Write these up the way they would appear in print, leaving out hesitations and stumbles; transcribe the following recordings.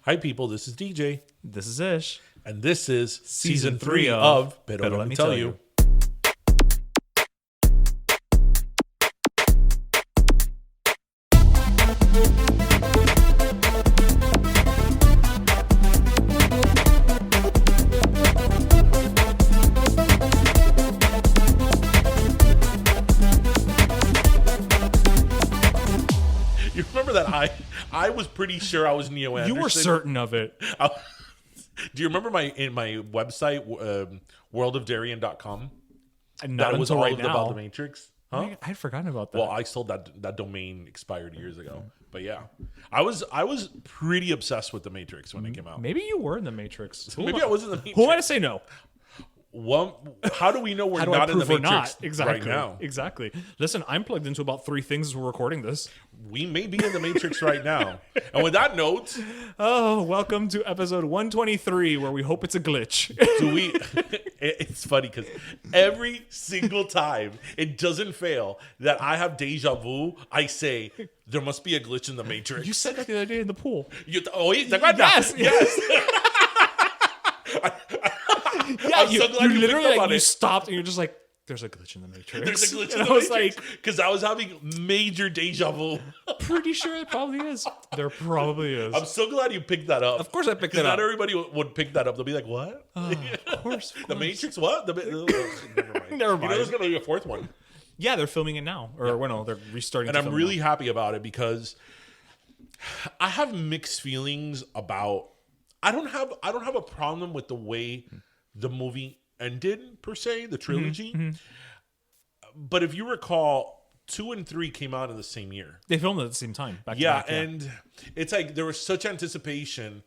Hi, people. This is DJ. This is Ish. And this is Season season 3 3 of Pero Let Me Tell You. You remember that I was pretty sure I was Neo Anderson. You were certain of it. Do you remember my website, worldofdarian.com? Not That was until all right about now. the Matrix? Huh? I had forgotten about that. Well, I sold that domain expired years ago. But yeah, I was pretty obsessed with the Matrix when it came out. Maybe you were in the Matrix. Maybe I wasn't in the Matrix. Who am I to say no? Well, how do we know we're How do I not in the prove we're Matrix not? Exactly. right now? Exactly. Listen, I'm plugged into about 3 things as we're recording this. We may be in the Matrix right now. And with that note, Oh, welcome to episode 123, where we hope it's a glitch. it's funny because every single time it doesn't fail that I have deja vu, I say there must be a glitch in the Matrix. You said that the other day in the pool. Yes. Yeah, I'm so glad you picked literally up on you it. stopped and you're just like, there's a glitch in the Matrix. There's a glitch in and the I was Matrix like, because I was having major deja vu. pretty sure it probably is. There probably is. I'm so glad you picked that up. Of course I picked it Because up. not everybody would pick that up. They'll be like, what? Of course. The Matrix what? Never mind. Never You know mind. there's going to be a fourth one. Yeah, they're filming it now. Or, well, no, they're restarting And to I'm film really now. happy about it because I have mixed feelings about I don't have a problem with the way the movie ended per se, the trilogy. But if you recall, 2 and 3 came out in the same year. They filmed it at the same time. Back to Yeah, back, and it's like there was such anticipation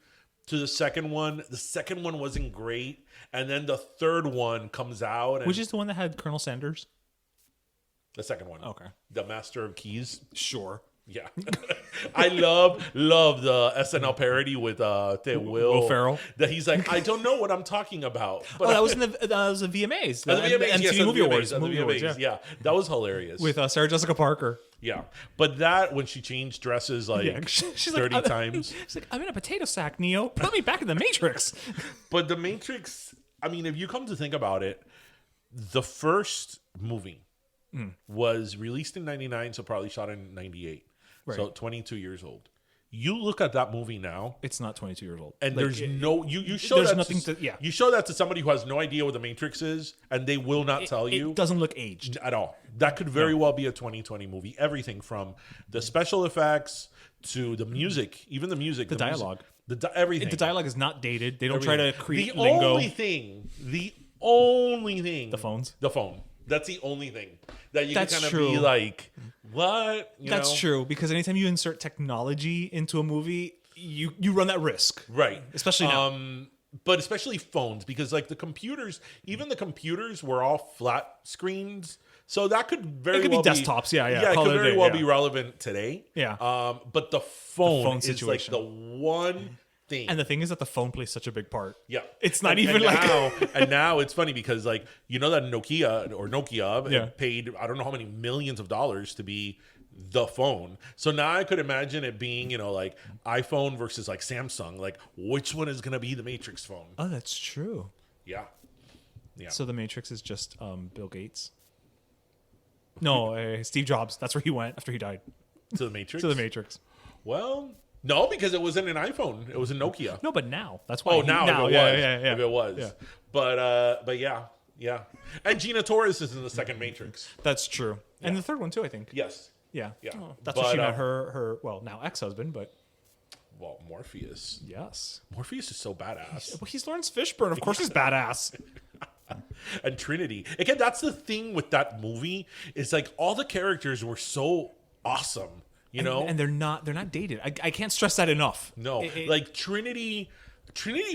to the second one. The second one wasn't great, and then the third one comes out. And Which is the one that had Colonel Sanders? the second one? Okay. The Master of Keys. Sure. Yeah, I love the SNL parody with Will Ferrell. That he's like, I don't know what I'm talking about. But Oh, that was in the VMAs. the VMAs, MTV yes, the Movie VMAs, Awards. the Movie VMAs, Awards, yeah, that was hilarious. With Sarah Jessica Parker. Yeah, but that when she changed dresses like She's 30 like, times. She's like, I'm in a potato sack, Neo. Put me back in the Matrix. But the Matrix, I mean, if you come to think about it, the first movie was released in 99, so probably shot in 98. Right. So 22 years old. You look at that movie now, It's not 22 years old. and Like, there's no you show there's that nothing to, to- yeah. you show that to somebody who has no idea what the Matrix is, and they will not tell you It doesn't look aged. at all. That could very well be a 2020 movie. Everything from the special effects to the music, even the music, the dialogue. everything. The dialogue is not dated. They don't try to create the lingo. only thing, The phones. the phone. That's the only thing that you That's can kind of true. be like, what? That's true, because anytime you insert technology into a movie, you run that risk. Right. Especially now. But especially phones, because like the computers, even the computers were all flat screens. So that could very It could well be desktops, yeah. Yeah, it Call could it a very day, well yeah. be relevant today. Yeah. But the phone is situation. like the one thing. And the thing is that the phone plays such a big part. Yeah, It's not even like- now, and now it's funny because like you know that Nokia Yeah. paid I don't know how many millions of dollars to be the phone. So now I could imagine it being like iPhone versus like Samsung. Like which one is gonna be the Matrix phone? Oh, that's true. Yeah. So the Matrix is just Bill Gates. No, Steve Jobs. That's where he went after he died. To the Matrix. To the Matrix. Well, no, because it wasn't an iPhone. It was a Nokia. No, but now. That's why. Oh, now if it was. Yeah. If it was. Yeah. But yeah. And Gina Torres is in the second Matrix. That's true. And the third one too, I think. Yes. Yeah. Yeah. Oh, that's But, where she met her well, now ex-husband, but Well, Morpheus. yes. Morpheus is so badass. Well, he's Lawrence Fishburne. Of course he's badass. And Trinity. Again, that's the thing with that movie. Is like all the characters were so awesome. You know? And they're not dated. I can't stress that enough. No. Like Trinity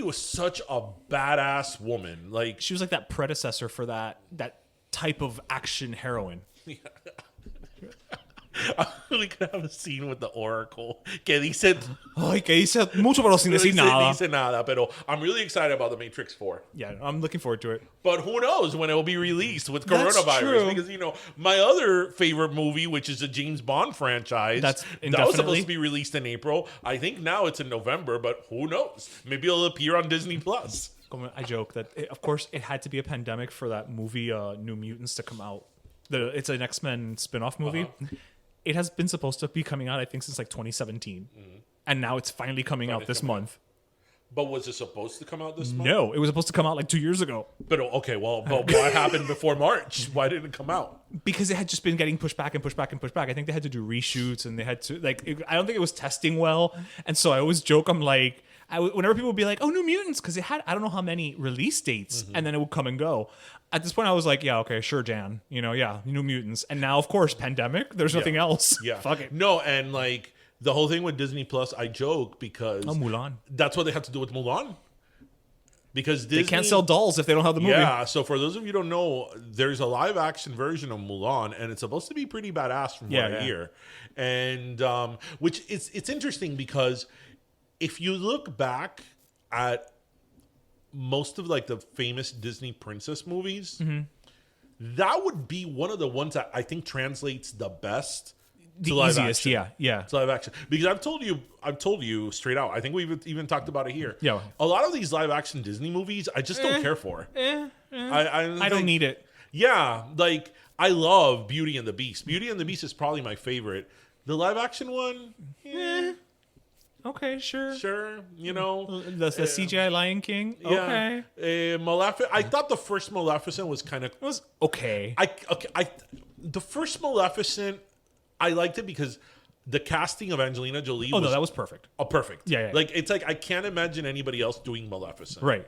was such a badass woman. Like she was like that predecessor for that type of action heroine. We could have a scene with the Oracle. Que dice, Ay, que dice mucho pero sin decir nada. dice nada, pero I'm really excited about the Matrix 4. Yeah, I'm looking forward to it. But who knows when it will be released with That's coronavirus? true. Because, my other favorite movie, which is the James Bond franchise, That's that was indefinitely. supposed to be released in April. I think now it's in November, but who knows? Maybe it'll appear on Disney Plus. I joke that, of course, it had to be a pandemic for that movie, New Mutants, to come out. It's an X-Men spin-off movie. It has been supposed to be coming out, I think, since like 2017. And now it's finally coming out this month. But was it supposed to come out this month? No, it was supposed to come out like 2 years ago. But okay, but what happened before March? Why didn't it come out? Because it had just been getting pushed back and pushed back and pushed back. I think they had to do reshoots and they had to I don't think it was testing well. And so I always joke, I'm like, whenever people would be like, "Oh, New Mutants," because it had I don't know how many release dates, and then it would come and go. At this point, I was like, "Yeah, okay, sure, Jan, New Mutants." And now, of course, pandemic. There's nothing else. Yeah, Fuck it. No, and like the whole thing with Disney Plus, I joke because Mulan. That's what they had to do with Mulan. Because Disney, They can't sell dolls if they don't have the movie. Yeah, so for those of you who don't know, there's a live action version of Mulan, and it's supposed to be pretty badass from what I hear. And which it's interesting because if you look back at most of like the famous Disney princess movies, that would be one of the ones that I think translates the best. The live easiest, action. yeah. To live action. Because I've told you straight out. I think we've even talked about it here. Yeah. A lot of these live action Disney movies, I just don't care for. I don't need it. Yeah, like I love Beauty and the Beast. Beauty and the Beast is probably my favorite. The live action one, Okay, sure. sure, The CGI Lion King. Okay. Yeah. I thought the first Maleficent was kind of. It was okay. The first Maleficent, I liked it because the casting of Angelina Jolie. Oh, no, that was perfect. Oh, perfect. Yeah. Like it's like I can't imagine anybody else doing Maleficent. Right.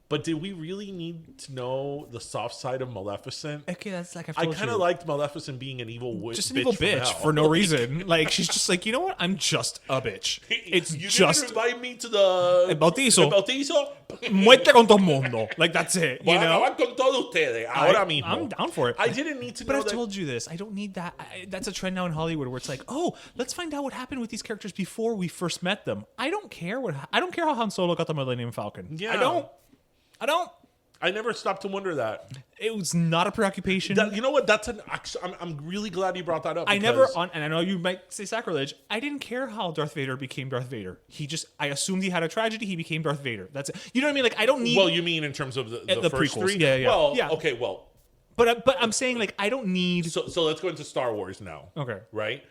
But did we really need to know the soft side of Maleficent? Okay, that's like I kind of liked Maleficent being an evil witch. just an evil bitch for no reason. Like she's just like, you know what? I'm just a bitch. It's you just didn't invite me to the El bautizo. El bautizo. muerte con todo el mundo. Like that's it. You Voy a know. acabar con todos ustedes ahora mismo. I'm down for it. I didn't need to But know I've that. told you this. I don't need that. That's a trend now in Hollywood where it's like, oh, let's find out what happened with these characters before we first met them. I don't care how Han Solo got the Millennium Falcon. Yeah. I don't. I never stopped to wonder that. It was not a preoccupation. You know what? That's I'm really glad you brought that up. and I know you might say sacrilege. I didn't care how Darth Vader became Darth Vader. I assumed he had a tragedy. He became Darth Vader. That's it. You know what I mean? Like I don't need. Well, you mean in terms of the first prequels. three? Yeah. Well, Yeah. okay. Well, But I'm saying like I don't need. so let's go into Star Wars now. Okay. Right.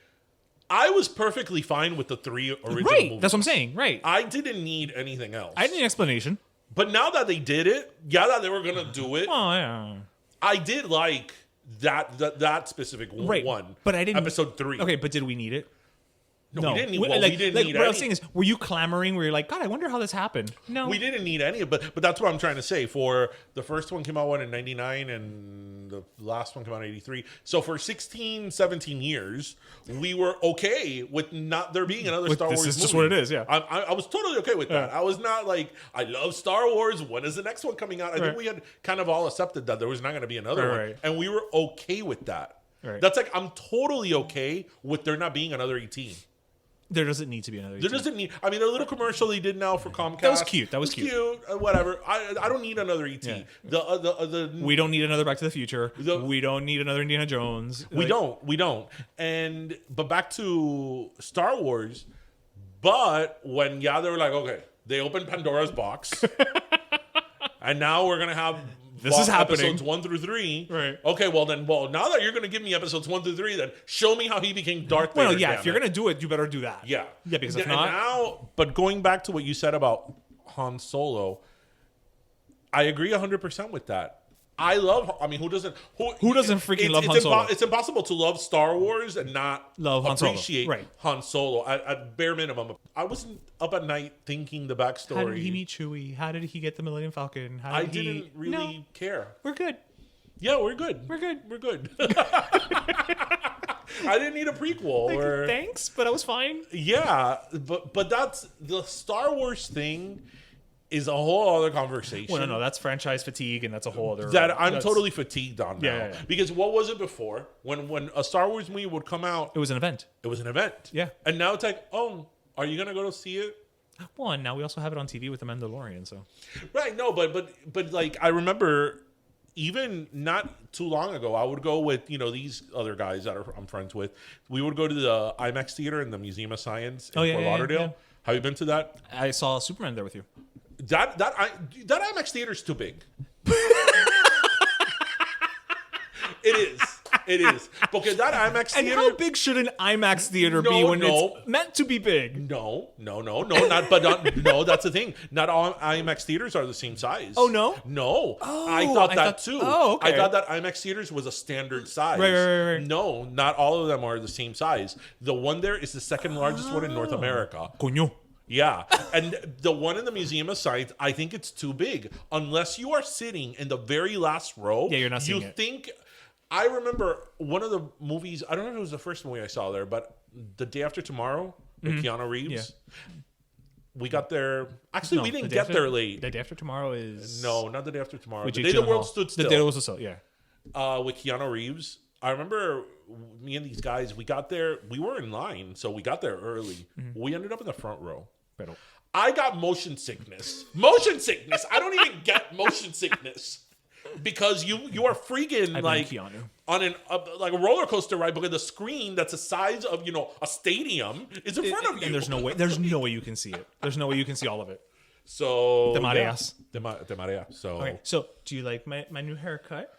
I was perfectly fine with the three original Right. movies. That's what I'm saying. Right. I didn't need anything else. I need an explanation. But now that they did it, that they were gonna do it, Oh yeah. I did like that specific Right. one. But I didn't. Episode 3. Okay, but did we need it? No, we didn't need. Well, we didn't need what any. I'm saying is, were you clamoring? Where you're like, God, I wonder how this happened? No, We didn't need any, but that's what I'm trying to say. For the first one came out in 99 and the last one came out in 83. So for 16, 17 years, we were okay with not there being another Star Wars This is movie. just what it is, yeah. I was totally okay with that. I was not like, I love Star Wars. When is the next one coming out? I think we had kind of all accepted that there was not going to be another one. Right. And we were okay with that. Right. That's like, I'm totally okay with there not being another ET. there doesn't need to be another. There doesn't need. I mean, the little commercial they did now for Comcast. That was cute. That was cute. Whatever. I don't need another ET. Yeah. We We don't need another Back to the Future. We don't need another Indiana Jones. don't. But back to Star Wars. But when they were like, okay, they opened Pandora's box, and now we're gonna have. This is happening. Episodes 1 through 3. Right. Okay. Well, now that you're going to give me episodes 1 through 3, then show me how he became Darth Vader. Well, yeah. damn If you're it. gonna do it, you better do that. Yeah. Yeah. Because if And not, now, but going back to what you said about Han Solo, I agree 100% with that. I love. I mean, who doesn't? Who doesn't freaking love Han Solo? It's impossible to love Star Wars and not Love Han Solo. appreciate Right. Han Solo at bare minimum. I wasn't up at night thinking the backstory. how did he meet Chewie? How did he get the Millennium Falcon? How I did he... didn't really No, care. we're good. Yeah, we're good. We're good. We're good. I didn't need a prequel. or Thanks, but I was fine. Yeah, but that's the Star Wars thing is a whole other conversation. Well, no, that's franchise fatigue, and that's a whole other. That I'm totally fatigued on now. Yeah. Because what was it before? When a Star Wars movie would come out, It was an event. it was an event. Yeah. And now it's like, oh, are you gonna go to see it? Well, and now we also have it on TV with The Mandalorian. So Right. No, but like I remember, even not too long ago, I would go with these other guys that I'm friends with. We would go to the IMAX theater in the Museum of Science in Fort Lauderdale. yeah. Have you been to that? I saw Superman there with you. That IMAX theater is too big. It is. Because that IMAX And theater. how big should an IMAX theater be when it's meant to be big? No. That's the thing. Not all IMAX theaters are the same size. Oh, no? No. Oh, I thought that too. Oh, okay. I thought that IMAX theaters was a standard size. Right. No, not all of them are the same size. The one there is the second largest one in North America. Coño. Yeah. And the one in the Museum of Science, I think it's too big. Unless you are sitting in the very last row. Yeah, you're not seeing you it. think. I remember one of the movies, I don't know if it was the first movie I saw there, but The Day After Tomorrow with Keanu Reeves. Yeah. We got there. Actually, we didn't get there late. The Day After Tomorrow is... No, not The Day After Tomorrow. With The Jake Day the World Gyllenhaal. Stood Still. The Day the World Stood Still, yeah. With Keanu Reeves. I remember me and these guys, we got there. We were in line, so we got there early. We ended up in the front row. Pero... I got motion sickness. Motion sickness. I don't even get motion sickness. Because you are freaking like on like a roller coaster ride, because the screen that's the size of a stadium is in front of you, and there's no way you can see it. There's no way you can see all of it. So Te mareas. Te marea. So okay. So do you like my new haircut?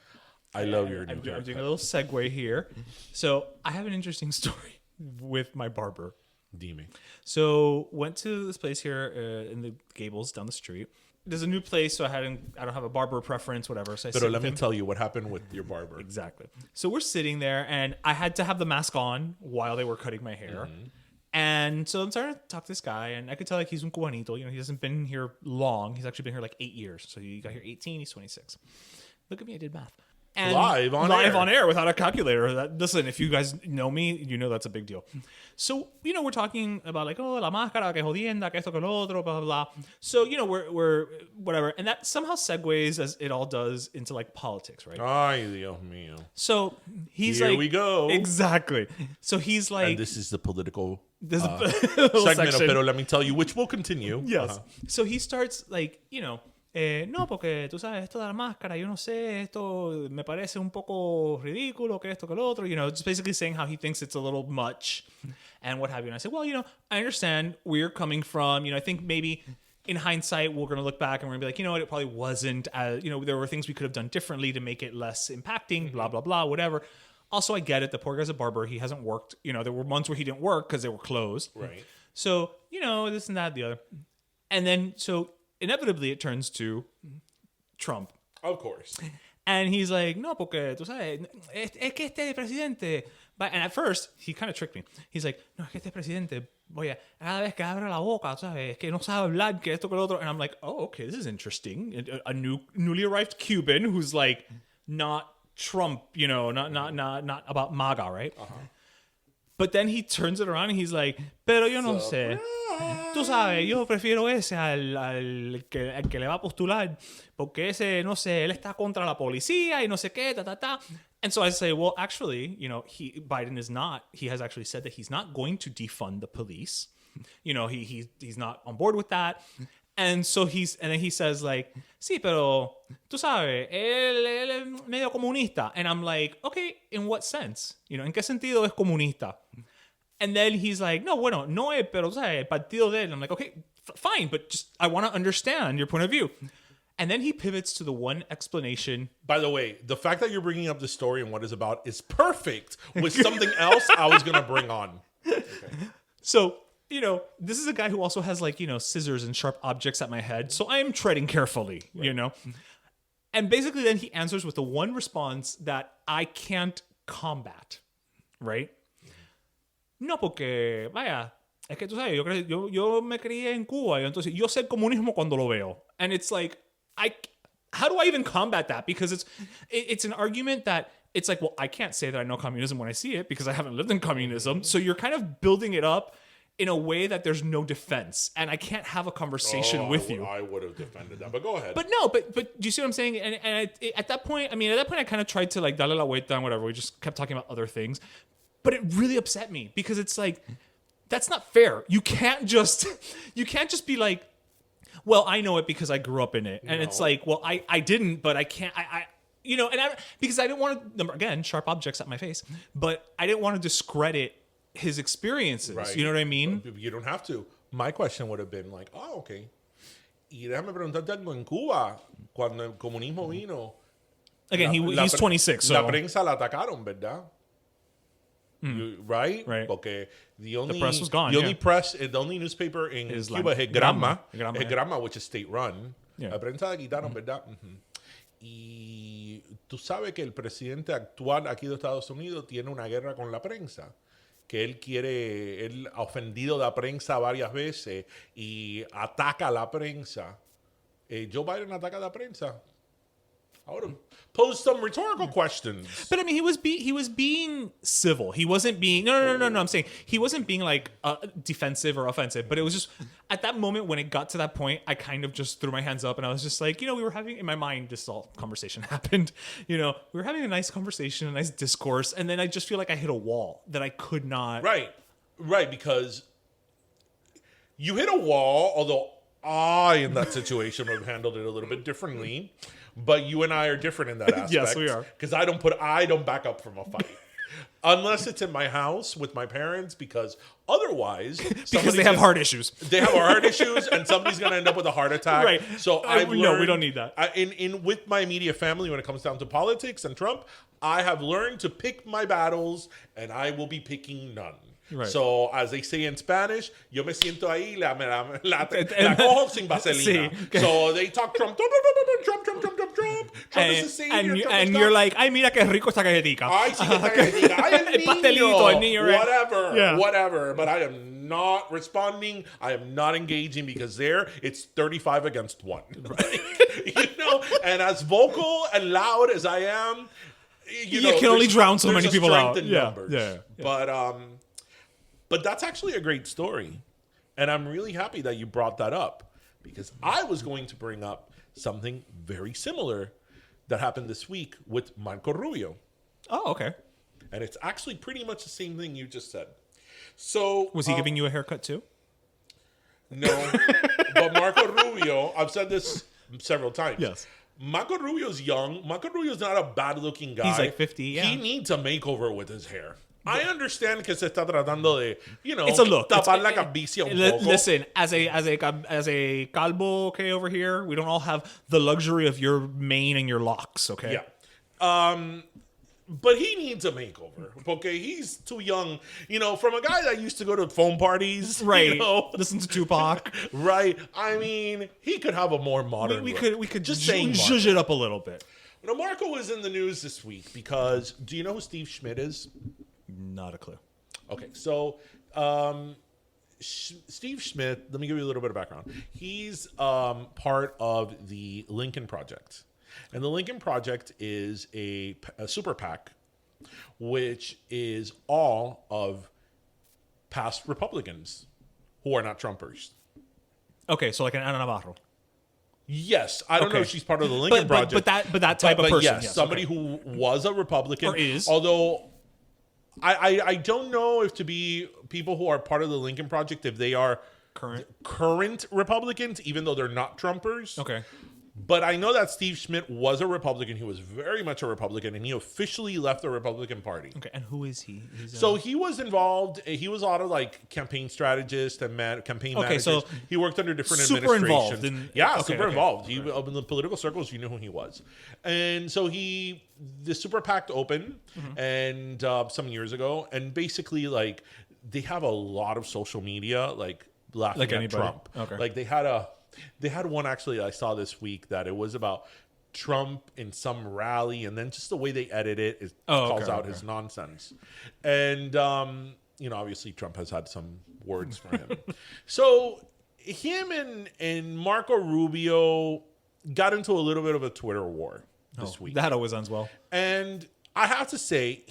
I love your new haircut. I'm haircut. doing a little segue here. So I have an interesting story with my barber. Dime. So went to this place here in the Gables down the street. There's a new place, so I don't have a barber preference, whatever. So But let me tell you what happened with your barber. Exactly. So we're sitting there, and I had to have the mask on while they were cutting my hair. And so I'm starting to talk to this guy, and I could tell like he's un cubanito. He hasn't been here long. He's actually been here like 8 years. So he got here 18. He's 26. Look at me, I did math. And live on air without a calculator. Listen, if you guys know me, you know that's a big deal. So, we're talking about like, oh, la máscara, que jodienda, que esto, que lo otro, blah, blah, blah. So, we're whatever. And that somehow segues, as it all does, into like politics, right? Ay, Dios mío. So he's Here like, we go. Exactly. So he's like, And this is the political little segment of section. Pero let me tell you, which will continue. Yes. So he starts like, no, porque tú sabes, esto de la máscara, yo no sé, esto me parece un poco ridículo, que esto, que lo otro, just basically saying how he thinks it's a little much and what have you. And I said, well, I understand where you're coming from. I think maybe in hindsight, we're going to look back and we're going to be like, you know what, it probably wasn't, there were things we could have done differently to make it less impacting, blah, blah, blah, whatever. Also, I get it. The poor guy's a barber. He hasn't worked. There were months where he didn't work because they were closed. Right. So, this and that, the other. And then, so inevitably it turns to Trump. Of course. And he's like, no, porque tú sabes, es que este presidente. And at first, he kind of tricked me. He's like, no, es que este presidente, oye, cada vez que abre la boca, sabes, es que no sabe hablar, que esto, que lo otro. And I'm like, oh, okay, this is interesting. A newly arrived Cuban who's like, not Trump, not about MAGA, right? Uh-huh. But then he turns it around and he's like, pero yo no sé. Tú sabes, yo prefiero ese al que le va a postular, porque ese, no sé, él está contra la policía y no sé qué, ta. And so I say, well, actually, Biden is not, he has actually said that he's not going to defund the police. He's not on board with that. And so and then he says like, sí, pero tú sabes, él es medio comunista. And I'm like, okay, in what sense? ¿En qué sentido es comunista? And then he's like, no, bueno, no es, pero ¿sabes? El partido de él. I'm like, okay, fine, but just, I want to understand your point of view. And then he pivots to the one explanation. By the way, the fact that you're bringing up the story and what it's about is perfect with something else I was going to bring on. Okay. So, this is a guy who also has like, scissors and sharp objects at my head. So I am treading carefully, right. And basically then he answers with the one response that I can't combat, right? No, porque, vaya, es que tú sabes, yo me crié en Cuba, y entonces yo sé el comunismo cuando lo veo. And it's like, how do I even combat that? Because it's an argument that it's like, well, I can't say that I know communism when I see it because I haven't lived in communism. So you're kind of building it up in a way that there's no defense, and I can't have a conversation with you. I would have defended that, but go ahead. But no, but do you see what I'm saying? And at that point, I kind of tried to like dale la vuelta and whatever. We just kept talking about other things, but it really upset me because it's like that's not fair. You can't just be like, well, I know it because I grew up in it, and it's like, well, I didn't, but I can't. Because I didn't want to, again, sharp objects at my face, but I didn't want to discredit his experiences. Right. You know what I mean? You don't have to. My question would have been like, oh, okay. Y déjame preguntarte algo. En Cuba, cuando el comunismo vino... Again, he's 26, so... La prensa la atacaron, ¿verdad? Right? Right. Porque the press was gone, The only press, the only newspaper in Is Cuba like es Granma. Granma, Granma, which is state-run. Yeah. La prensa la quitaron, ¿verdad? Y tú sabes que el presidente actual aquí de Estados Unidos tiene una guerra con la prensa. Que él ha ofendido a la prensa varias veces y ataca a la prensa. Joe Biden ataca a la prensa. I would have posed some rhetorical questions. But I mean, he was being civil. He wasn't being no. I'm saying he wasn't being like defensive or offensive. But it was just at that moment when it got to that point, I kind of just threw my hands up and I was just like, we were having in my mind this all conversation happened. We were having a nice conversation, a nice discourse, and then I just feel like I hit a wall that I could not. Right, because you hit a wall. Although I, in that situation, would have handled it a little bit differently. But you and I are different in that aspect. Yes, we are. Because I don't back up from a fight. Unless it's in my house with my parents, because otherwise... because they have heart issues. They have heart issues, and somebody's going to end up with a heart attack. Right. So no, we don't need that. With my immediate family, when it comes down to politics and Trump, I have learned to pick my battles, and I will be picking none. Right. So, as they say in Spanish, yo me siento ahí, la cojo sin vaselina. Sí. So, they talk Trump. Trump is the savior. And you're like, ay, mira qué rico esta galletica. Ay, sí, esta galletica. Ay, el pastelito, el niño. Whatever. But I am not responding. I am not engaging because there, it's 35 against 1. Right. And as vocal and loud as I am, you can only drown so many people out. Numbers. Yeah. But that's actually a great story. And I'm really happy that you brought that up because I was going to bring up something very similar that happened this week with Marco Rubio. Oh, okay. And it's actually pretty much the same thing you just said. So was he giving you a haircut too? No. But Marco Rubio, I've said this several times. Yes. Marco Rubio's young. Marco Rubio's not a bad-looking guy. He's like 50, yeah. He needs a makeover with his hair. I understand que se está tratando de, it's a look. Tapar la calvicie un poco. Listen, as a calvo, okay, over here, we don't all have the luxury of your mane and your locks, okay? Yeah. But he needs a makeover, okay? He's too young. From a guy that used to go to phone parties. Right. Listen to Tupac. Right. I mean, he could have a more modern look. We could just zhuzh it up a little bit. Marco was in the news this week because, do you know who Steve Schmidt is? Not a clue. Okay, so Steve Schmidt, let me give you a little bit of background. He's part of the Lincoln Project. And the Lincoln Project is a super PAC, which is all of past Republicans who are not Trumpers. Okay, so like an Ana Navarro. Yes, I don't know if she's part of the Lincoln Project. But that type of person. Yes, somebody who was a Republican. Or is. Although... I don't know if to be people who are part of the Lincoln Project, if they are current Republicans, even though they're not Trumpers. Okay. But I know that Steve Schmidt was a Republican. He was very much a Republican, and he officially left the Republican Party. Okay, and who is he? So he was involved. He was a lot of like campaign strategist and campaign managers. So he worked under different administrations. Super involved. He in the political circles, you knew who he was. And so the Super PAC opened and some years ago, and basically like they have a lot of social media, like laughing at anybody. Trump. Okay. Like they had one actually I saw this week that it was about Trump in some rally, and then just the way they edit it calls out his nonsense. And obviously Trump has had some words for him. So him and Marco Rubio got into a little bit of a Twitter war this week. That always ends well. And I have to say,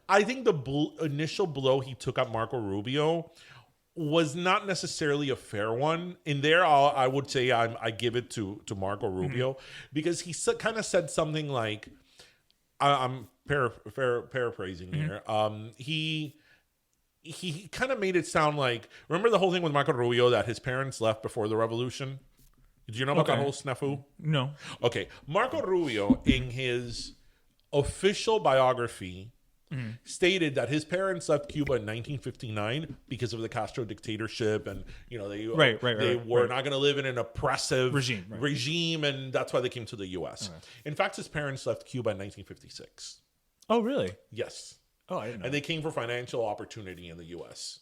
I think the initial blow he took at Marco Rubio was not necessarily a fair one. In there, I would say I give it to Marco Rubio because he kind of said something like, I'm paraphrasing here. He kind of made it sound like, remember the whole thing with Marco Rubio that his parents left before the revolution? Did you know about that whole snafu? No. Okay. Marco Rubio, in his official biography, stated that his parents left Cuba in 1959 because of the Castro dictatorship, and they were not going to live in an oppressive regime, and that's why they came to the U.S. Okay. In fact, his parents left Cuba in 1956. Oh, really? Yes. Oh, I didn't know. And they came for financial opportunity in the U.S.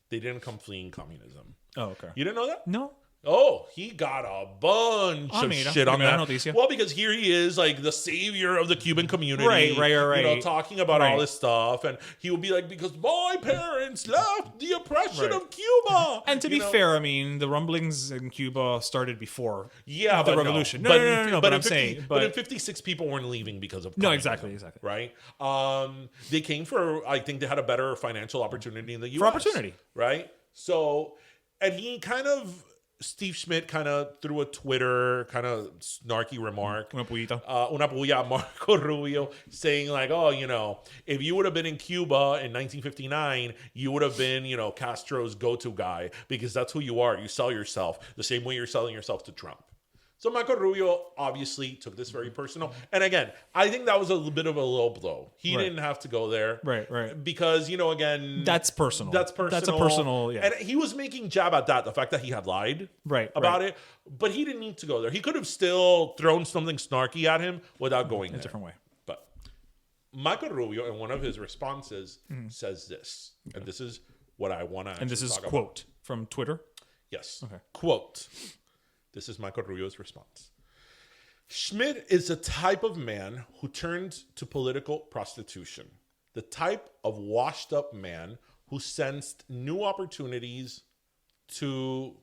They didn't come fleeing communism. Oh, okay. You didn't know that? No. Oh, he got a bunch of shit on that. Well, because here he is, like the savior of the Cuban community, right. Talking about all this stuff, and he would be like, "Because my parents left the oppression of Cuba." And to be fair, I mean, the rumblings in Cuba started before, the revolution. No, but I'm saying, but in '56, people weren't leaving because of communism, exactly, right? They came for, I think, they had a better financial opportunity in the U.S. For opportunity, right? So, and he kind of. Steve Schmidt kind of threw a Twitter kind of snarky remark. Una puya, Marco Rubio, saying like, if you would have been in Cuba in 1959, you would have been, Castro's go-to guy, because that's who you are. You sell yourself the same way you're selling yourself to Trump. So Marco Rubio obviously took this very personal. And again, I think that was a little bit of a low blow. He didn't have to go there. Right. Because, again... That's personal. That's a personal... And he was making jab at that, the fact that he had lied about it. But he didn't need to go there. He could have still thrown something snarky at him without going there. A different way. But Marco Rubio, in one of his responses, says this. Okay. And this is what I want to actually And this is talk quote about. From Twitter? Yes. Okay. Quote... This is Marco Rubio's response. Schmidt is a type of man who turned to political prostitution. The type of washed up man who sensed new opportunities to...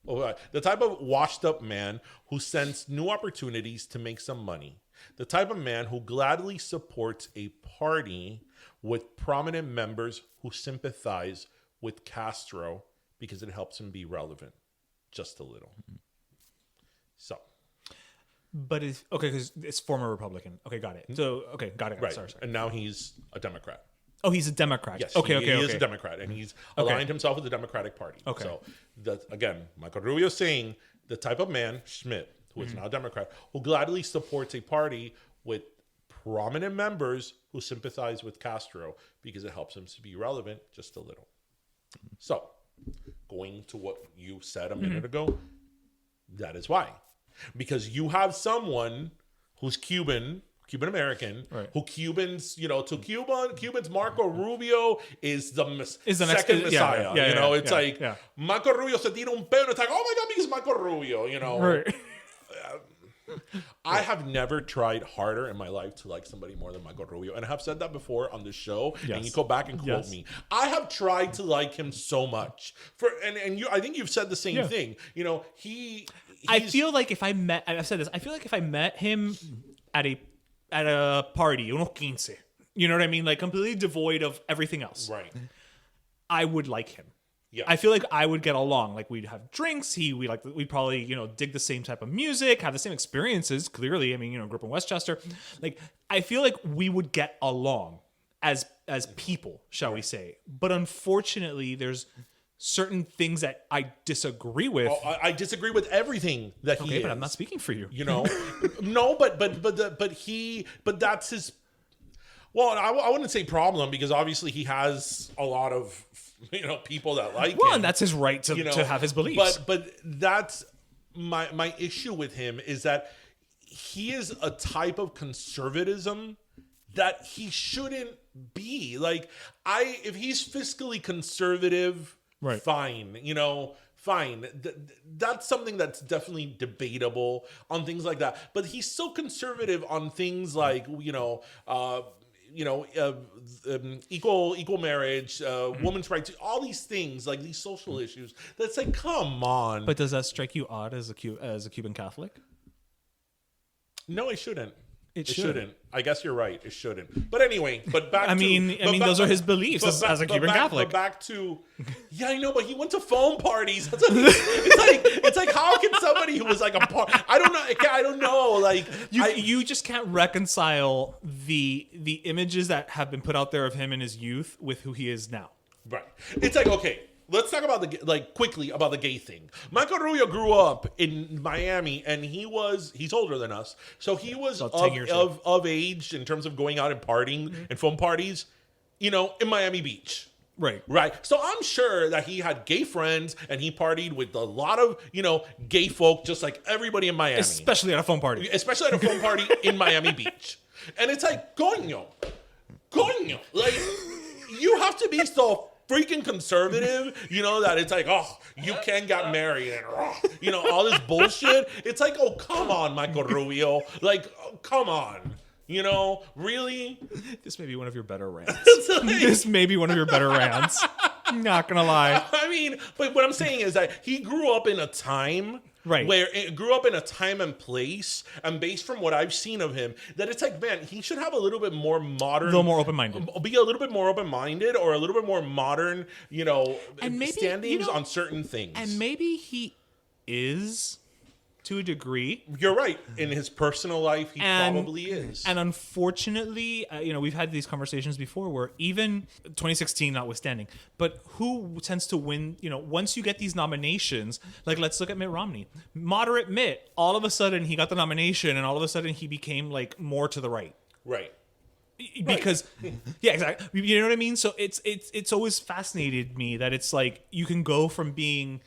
the type of washed up man who sensed new opportunities to make some money. The type of man who gladly supports a party with prominent members who sympathize with Castro because it helps him be relevant. Just a little. So, but because it's former Republican. Okay, got it. So, got it. Right. Sorry. And now he's a Democrat. Oh, he's a Democrat. Yes. He is a Democrat, and he's aligned himself with the Democratic Party. Okay. So, again, Marco Rubio saying the type of man, Schmidt, who is now a Democrat, who gladly supports a party with prominent members who sympathize with Castro because it helps him to be relevant just a little. So, going to what you said a minute ago, that is why. Because you have someone who's Cuban American, who Cubans, to Cubans, Marco Rubio is the second Messiah. Marco Rubio se tira un pedo, it's like, oh my God, because Marco Rubio, Right. I have never tried harder in my life to like somebody more than Marco Rubio. And I have said that before on the show. Yes. And you go back and quote me. I have tried to like him so much. I think you've said the same thing. I feel like if I met him at a party, unos quince, you know what I mean? Like completely devoid of everything else. Right. I would like him. Yeah. I feel like I would get along. Like we'd have drinks. We'd probably, dig the same type of music, have the same experiences. Clearly, I mean, grew up in Westchester. Like I feel like we would get along as people, shall we say? But unfortunately, there's certain things that I disagree with. Well, I disagree with everything that he is. But I'm not speaking for you. No, but that's his. Well, I wouldn't say problem, because obviously he has a lot of people that like him. Well, and that's his right to have his beliefs. But that's my issue with him, is that he is a type of conservatism that he shouldn't be. Like if he's fiscally conservative, right, fine, fine. That's something that's definitely debatable on things like that. But he's so conservative on things like equal marriage, women's rights, all these things, like these social issues. That's like, come on. But does that strike you odd as a Cuban Catholic? No, it shouldn't. It shouldn't. I guess you're right. It shouldn't. But anyway, but back. Those are his beliefs as a Cuban Catholic. But back to, yeah, I know, but he went to phone parties. It's like how can somebody who was like a part? I don't know. Like you just can't reconcile the images that have been put out there of him in his youth with who he is now. Right. It's like, okay. Let's talk about quickly about the gay thing. Marco Rubio grew up in Miami, and he's older than us, so he was of age in terms of going out and partying and phone parties, in Miami Beach. Right. So I'm sure that he had gay friends and he partied with a lot of, gay folk, just like everybody in Miami. Especially at a phone party in Miami Beach. And it's like, coño. Like, you have to be so freaking conservative, that it's like, oh, you can't get married and, all this bullshit. It's like, oh, come on, Marco Rubio. Like, oh, come on. Really? This may be one of your better rants. Not gonna lie. I mean, but what I'm saying is that he grew up in a time where it grew up in a time and place, and based from what I've seen of him, that it's like, man, he should have a little bit more modern, a little more open-minded, be a little bit more open-minded, or a little bit more modern, and maybe, standings on certain things. And maybe he is, to a degree. You're right. In his personal life, he probably is. And unfortunately, we've had these conversations before where even 2016 notwithstanding, but who tends to win, once you get these nominations, like let's look at Mitt Romney. Moderate Mitt, all of a sudden he got the nomination and all of a sudden he became like more to the right. Right. Because yeah, exactly. You know what I mean? So it's always fascinated me that it's like you can go from being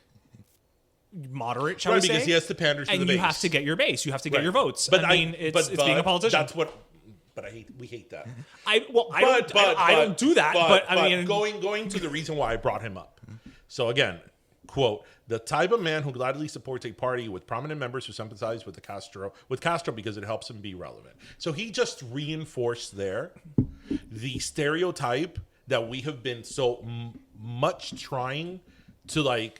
moderate, shall we say? Because he has to pander to the base. And you have to get your base. You have to get your votes. But it's being a politician. That's what. But we hate that. I don't do that. But I mean, going to the reason why I brought him up. So again, quote: the type of man who gladly supports a party with prominent members who sympathize with Castro because it helps him be relevant. So he just reinforced there the stereotype that we have been so much trying to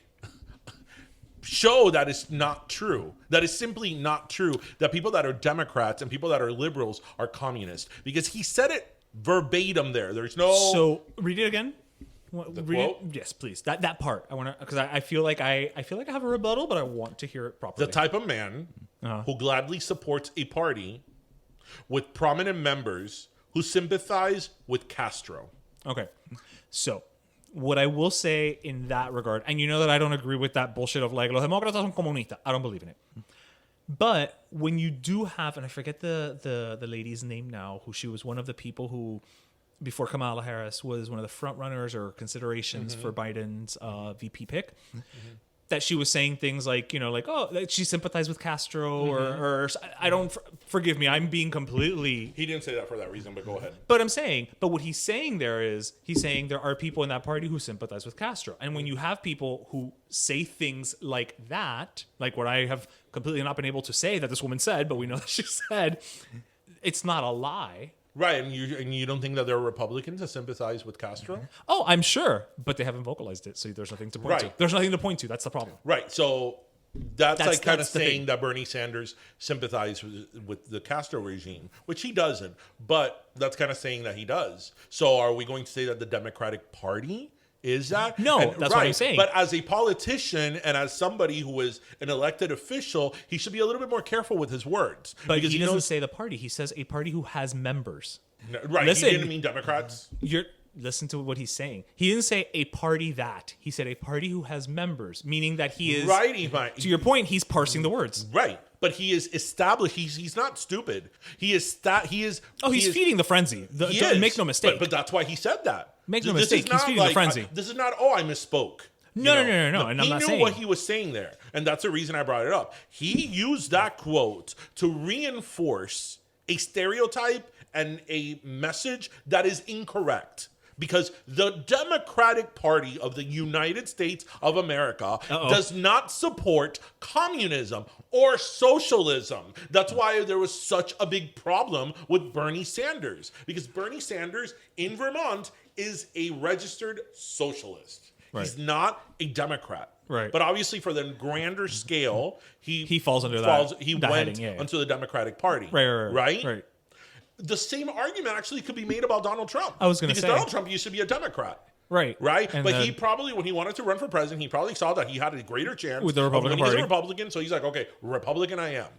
show that it's not true. That is simply not true. That people that are Democrats and people that are liberals are communist. Because he said it verbatim there. There's no... So, read it again. The quote? Yes, please. That part. I want to... Because I feel like I have a rebuttal, but I want to hear it properly. The type of man who gladly supports a party with prominent members who sympathize with Castro. Okay. So... what I will say in that regard, and you know that I don't agree with that bullshit of like, los demócratas son comunistas. I don't believe in it. But when you do have, and I forget the lady's name now, who she was one of the people who, before Kamala Harris, was one of the front runners or considerations for Biden's VP pick. That she was saying things like, that she sympathized with Castro or I don't, forgive me, I'm being completely... He didn't say that for that reason, but go ahead. But what he's saying there is, he's saying there are people in that party who sympathize with Castro. And when you have people who say things like that, like what I have completely not been able to say that this woman said, but we know that she said, it's not a lie. Right, and you don't think that there are Republicans that sympathize with Castro? Oh, I'm sure, but they haven't vocalized it, so there's nothing to point to. There's nothing to point to. That's the problem. Right, so that's like kind of saying that Bernie Sanders sympathizes with the Castro regime, which he doesn't, but that's kind of saying that he does. So are we going to say that the Democratic Party is that? No, that's what I'm saying. But as a politician and as somebody who is an elected official, he should be a little bit more careful with his words. But he doesn't say the party. He says a party who has members. No, right. Listen, he didn't mean Democrats. Listen to what he's saying. He didn't say a party that. He said a party who has members, meaning that he is... Right. To your point, he's parsing the words. Right. But he is established. He's not stupid. He's feeding the frenzy. Make no mistake. But that's why he said that. Make no mistake. He's feeding the frenzy. This is not, I misspoke. No. And I'm not saying. He knew what he was saying there. And that's the reason I brought it up. He used that quote to reinforce a stereotype and a message that is incorrect. Because the Democratic Party of the United States of America does not support communism or socialism. That's why there was such a big problem with Bernie Sanders. Because Bernie Sanders in Vermont is a registered socialist. Right. He's not a Democrat. Right. But obviously for the grander scale, he falls under that. He went onto the Democratic Party. Right. the same argument actually could be made about Donald Trump. I was going to because say. Donald Trump used to be a Democrat. Right. And but he probably, when he wanted to run for president, he probably saw that he had a greater chance with the Republican Party. Party. He's a Republican, so he's like, okay, Republican I am.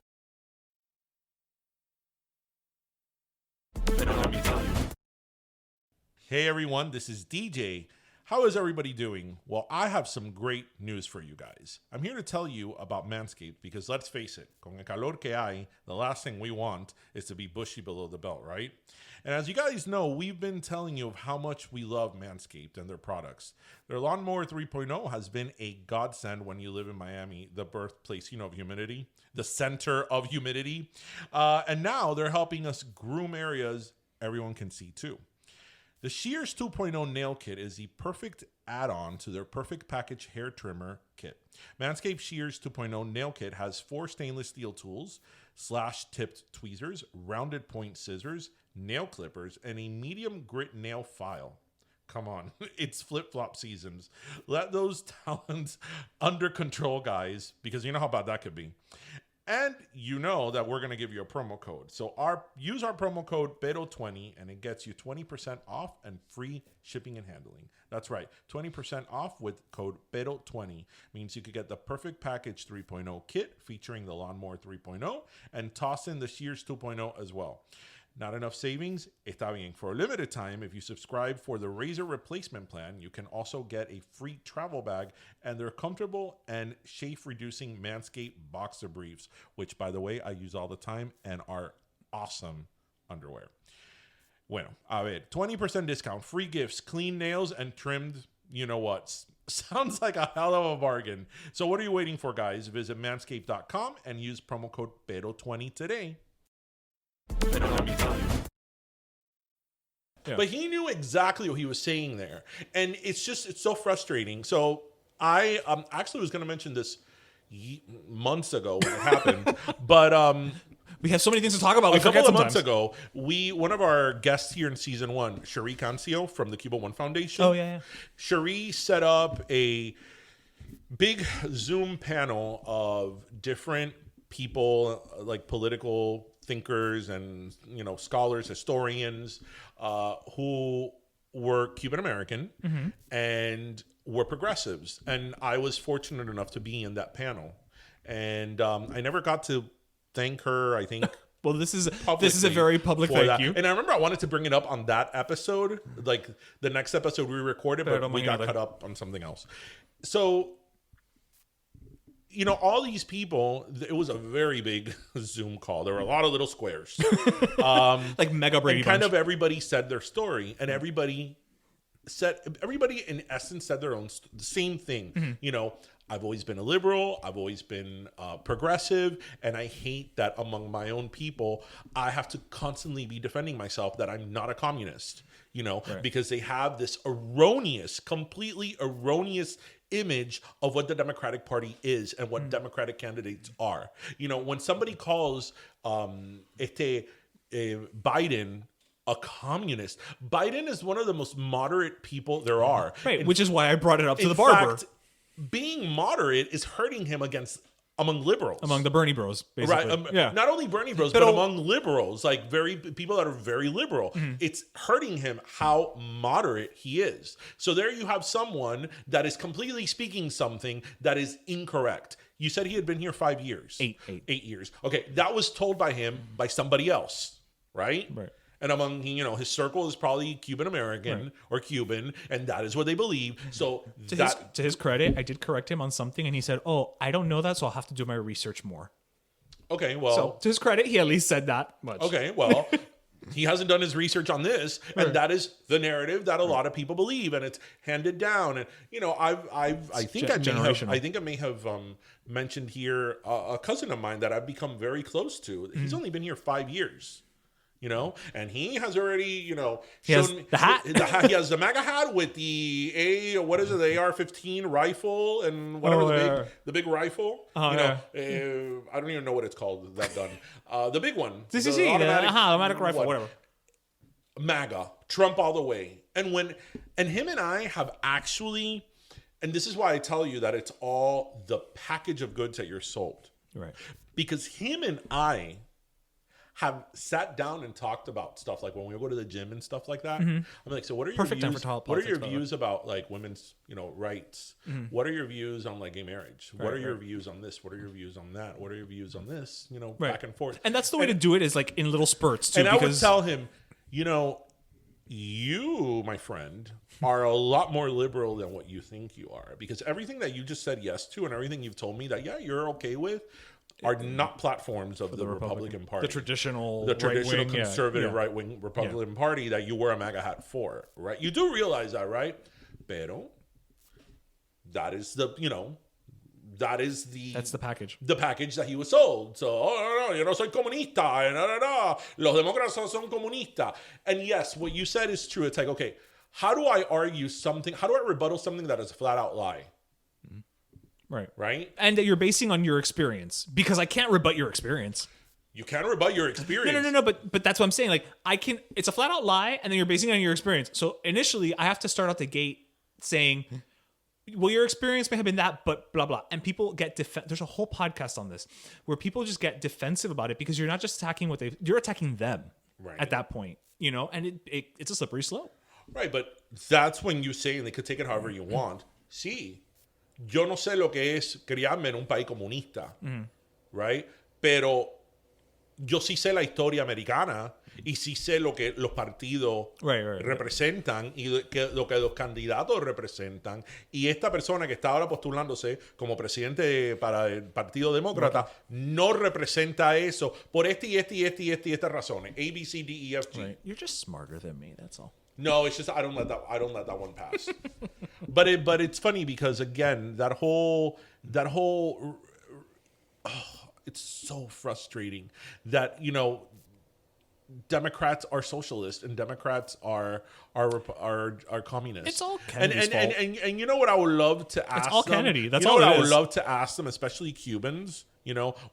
Hey everyone, this is DJ. How is everybody doing? Well, I have some great news for you guys. I'm here to tell you about Manscaped because let's face it, con el calor que hay, the last thing we want is to be bushy below the belt, right? And as you guys know, we've been telling you of how much we love Manscaped and their products. Their Lawnmower 3.0 has been a godsend when you live in Miami, the birthplace, of humidity, the center of humidity. And now they're helping us groom areas everyone can see too. The Shears 2.0 Nail Kit is the perfect add-on to their Perfect Package Hair Trimmer Kit. Manscaped Shears 2.0 Nail Kit has 4 stainless steel tools, slash-tipped tweezers, rounded point scissors, nail clippers, and a medium grit nail file. Come on, it's flip-flop seasons. Let those talents under control, guys, because you know how bad that could be. And you know that we're going to give you a promo code. So use our promo code PERO20 and it gets you 20% off and free shipping and handling. That's right, 20% off with code PERO20. Means you could get the Perfect Package 3.0 kit featuring the Lawnmower 3.0 and toss in the Shears 2.0 as well. Not enough savings? Está bien. For a limited time, if you subscribe for the Razor Replacement Plan, you can also get a free travel bag and their comfortable and chafe-reducing Manscaped boxer briefs, which, by the way, I use all the time and are awesome underwear. Bueno, a ver, 20% discount, free gifts, clean nails, and trimmed, you know what? Sounds like a hell of a bargain. So what are you waiting for, guys? Visit manscaped.com and use promo code PERO20 today. Yeah. But he knew exactly what he was saying there. And it's so frustrating. So I actually was going to mention this months ago when it happened. But we have so many things to talk about. A couple of months ago, one of our guests here in season 1, Cherie Cancio from the Cuba One Foundation. Oh, yeah. Cherie set up a big Zoom panel of different people, like political thinkers and scholars, historians, who were Cuban American and were progressives. And I was fortunate enough to be in that panel. And I never got to thank her, I think. Well, this is a very public thank you. And I remember I wanted to bring it up on that episode, like the next episode we recorded, but we got cut up on something else. So, all these people, it was a very big Zoom call. There were a lot of little squares. Like mega Brady and kind bunch. of everybody said their story, and everybody in essence said their own the same thing. I've always been a liberal. I've always been progressive. And I hate that among my own people, I have to constantly be defending myself that I'm not a communist, right. Because they have this completely erroneous image of what the Democratic Party is and what Democratic candidates are. When somebody calls Biden a communist, Biden is one of the most moderate people there are. Right, which is why I brought it up to the barber. Fact, being moderate is hurting him among liberals, among the Bernie bros, basically. Right? Not only Bernie bros, but among liberals, like people that are very liberal. It's hurting him how moderate he is. So there you have someone that is completely speaking something that is incorrect. You said he had been here 5 years. 8 years. Okay, that was told by him by somebody else, right? Right. And among, his circle is probably Cuban American or Cuban, and that is what they believe. So to his credit, I did correct him on something, and he said, "Oh, I don't know that, so I'll have to do my research more." Okay, well, so to his credit, he at least said that much. Okay, well, he hasn't done his research on this, and that is the narrative that a lot of people believe, and it's handed down. And I think I may have mentioned here a cousin of mine that I've become very close to. He's only been here 5 years. And he has already, he has the hat. He has the MAGA hat with the AR-15 rifle and whatever the big rifle. I don't even know what it's called, that gun. The big one. The automatic rifle, whatever. MAGA, Trump all the way. And him and I have actually, and this is why I tell you that it's all the package of goods that you're sold. Right. Because him and I have sat down and talked about stuff like when we go to the gym and stuff like that. I'm like, so what are your Perfect time views? for politics, What are your by the way. views about like women's, rights? What are your views on like gay marriage? What are your views on this? What are your views on that? What are your views on this? Back and forth. And that's the way to do it, is like in little spurts too. And I would tell him, you, my friend, are a lot more liberal than what you think you are, because everything that you just said yes to and everything you've told me that you're okay with are not platforms of the Republican Party, the traditional right-wing, conservative yeah. right-wing Republican Party that you wear a MAGA hat for, right? You do realize that, right? Pero that is That's the package. The package that he was sold. So, no, yo no soy comunista. Los demócratas son comunistas. And yes, what you said is true. It's like, okay, how do I argue something? How do I rebuttal something that is a flat out lie? Right? And that you're basing on your experience, because I can't rebut your experience. You can't rebut your experience. No. But that's what I'm saying. Like, it's a flat out lie, and then you're basing it on your experience. So initially, I have to start out the gate saying, well, your experience may have been that, but blah, blah. And people get there's a whole podcast on this where people just get defensive about it, because you're not just attacking you're attacking them at that point, and it's a slippery slope. Right, but that's when you say, and they could take it however you want. Sí, yo no sé lo que es criarme en un país comunista, right? Pero yo sí sé la historia americana y sí sé lo que los partidos representan y lo que los candidatos representan. Y esta persona que está ahora postulándose como presidente para el Partido Demócrata no representa eso por estas razones. A, B, C, D, E, F, G. Right. You're just smarter than me, that's all. No, it's just I don't let that one pass. but it's funny because again, that whole it's so frustrating that Democrats are socialist and Democrats are communist. It's all Kennedy's fault. And you know what I would love to ask It's all them? Kennedy. That's you know all what it I would is. love to ask them, especially Cubans,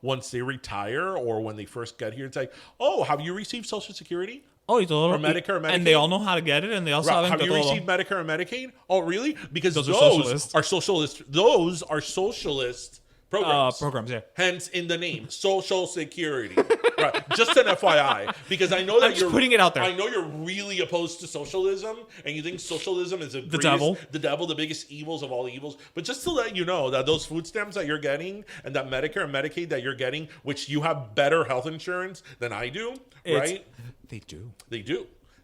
once they retire or when they first get here. It's like, oh, have you received Social Security? Oh, or Medicare or Medicaid? And they all know how to get it, and they also Have you received Medicare or Medicaid? Oh, really? Because those are socialist. Those are socialist programs. Programs, yeah. Hence, in the name, Social Security. Right. Just an FYI, because I know that you're putting it out there. I know you're really opposed to socialism, and you think socialism is the devil, the biggest evils of all evils. But just to let you know that those food stamps that you're getting, and that Medicare and Medicaid that you're getting, which you have better health insurance than I do, right? They do.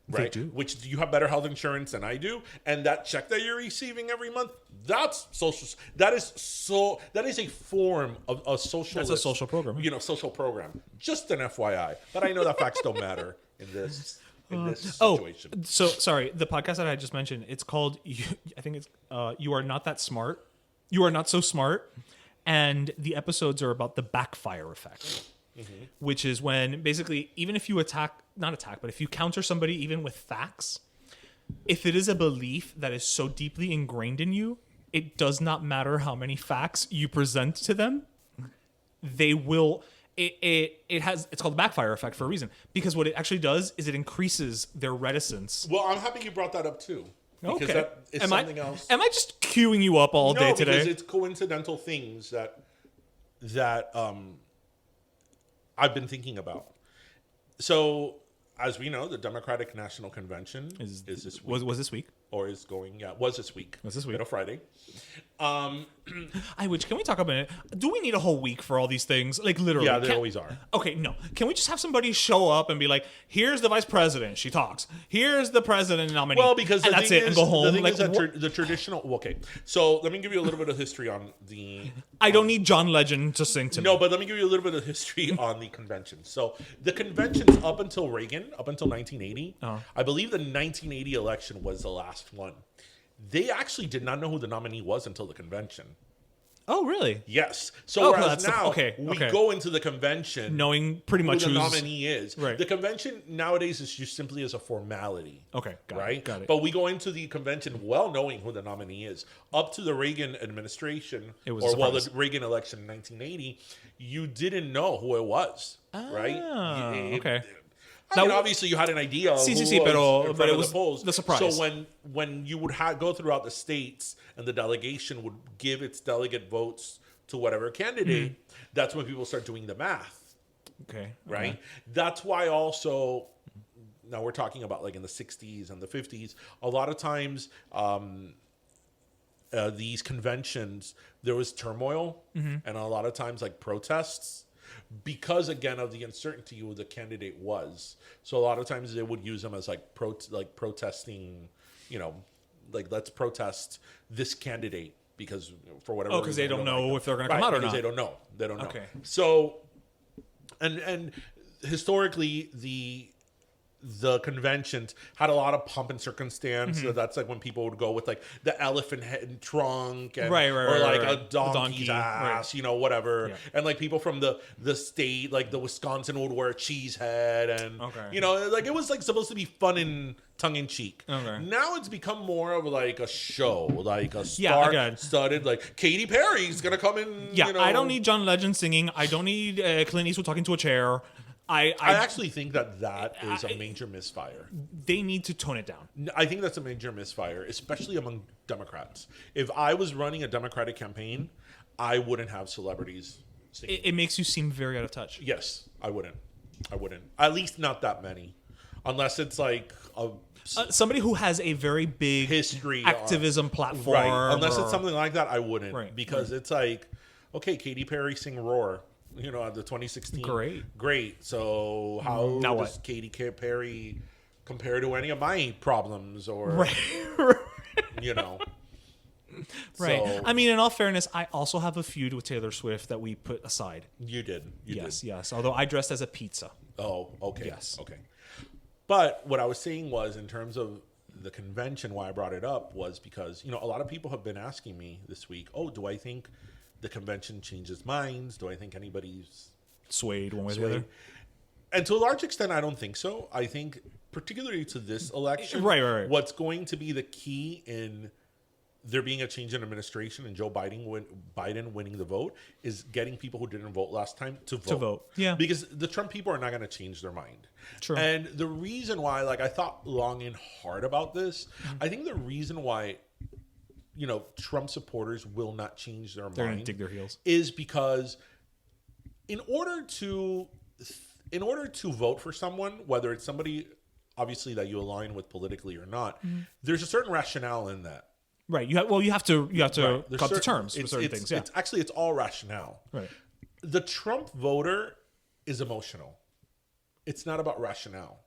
Right? They do. Which you have better health insurance than I do, and that check that you're receiving every month, that's social. That is a form of a socialist. That's a social program. Social program. Just an FYI. But I know that facts don't matter in this situation. So sorry, the podcast that I just mentioned, it's called. I think it's You Are Not That Smart. You Are Not So Smart, and the episodes are about the backfire effect. Which is when basically, even if you but if you counter somebody even with facts, if it is a belief that is so deeply ingrained in you, it does not matter how many facts you present to them, they will. It's called the backfire effect for a reason, because what it actually does is it increases their reticence. Well, I'm happy you brought that up too. Because okay. that is something else. Am I just queuing you up all day today? No, because it's coincidental things that I've been thinking about. So, as we know, the Democratic National Convention is this week. Was this week? Or is going, was this week. Was this week? Friday. Can we talk about it? Do we need a whole week for all these things? Like, literally. Yeah, they always are. Okay, no. Can we just have somebody show up and be like, here's the vice president, she talks. Here's the president nominee. Well, because and that's it, and go home. The thing is that the traditional... Okay, so let me give you a little bit of history on the... I don't need John Legend to sing to me. No, but let me give you a little bit of history on the convention. So the conventions up until Reagan, up until 1980, I believe the 1980 election was the last one. They actually did not know who the nominee was until the convention. Oh, really? Yes. So whereas now we go into the convention knowing pretty much who the nominee is. Right. The convention nowadays is just simply as a formality. Okay, got it. But we go into the convention well knowing who the nominee is. Up to the Reagan administration, the Reagan election in 1980, you didn't know who it was. Right? Okay. Obviously you had an idea of who was but it was the surprise. So when you would go throughout the states and the delegation would give its delegate votes to whatever candidate, that's when people start doing the math. Okay. Right. That's why also. Now we're talking about like in the 60s and the 50s. A lot of times, these conventions, there was turmoil and a lot of times like protests because again of the uncertainty who the candidate was. So a lot of times they would use them as like protesting, like let's protest this candidate because for whatever because they don't know if they're going to right, come out or because not. They don't know. Okay. So, and historically the conventions had a lot of pomp and circumstance. So that's like when people would go with like the elephant head and trunk and or like a donkey's ass, whatever. Yeah. And like people from the state, like the Wisconsin would wear a cheese head and like it was like supposed to be fun and tongue in cheek. Okay. Now it's become more of like a show, like a star-studded, like Katy Perry's gonna come in. Yeah, I don't need John Legend singing. I don't need Clint Eastwood talking to a chair. I actually think that is a major misfire. They need to tone it down. I think that's a major misfire, especially among Democrats. If I was running a Democratic campaign, I wouldn't have celebrities singing. It makes you seem very out of touch. Yes, I wouldn't. At least not that many. Unless it's like somebody who has a very big history, activism platform. Right. Unless it's something like that, I wouldn't. Right. Because it's like, okay, Katy Perry sing Roar. At the 2016. Great. So how does Katy Perry compare to any of my problems or, Right. Right. So, I mean, in all fairness, I also have a feud with Taylor Swift that we put aside. You did. Yes. Although I dressed as a pizza. Oh, okay. Yes. Okay. But what I was saying was in terms of the convention, why I brought it up was because, a lot of people have been asking me this week, do I think the convention changes minds? Do I think anybody's swayed one way or the other? And to a large extent, I don't think so. I think, particularly to this election, right. What's going to be the key in there being a change in administration and Joe Biden winning the vote is getting people who didn't vote last time to vote. Yeah. Because the Trump people are not going to change their mind. True. And the reason why, I thought long and hard about this, I think the reason why Trump supporters will not change their mind. They're going to dig their heels. Is because in order to vote for someone, whether it's somebody obviously that you align with politically or not, there's a certain rationale in that. Right. You have to come to terms with certain things. Yeah. It's all rationale. Right. The Trump voter is emotional. It's not about rationale.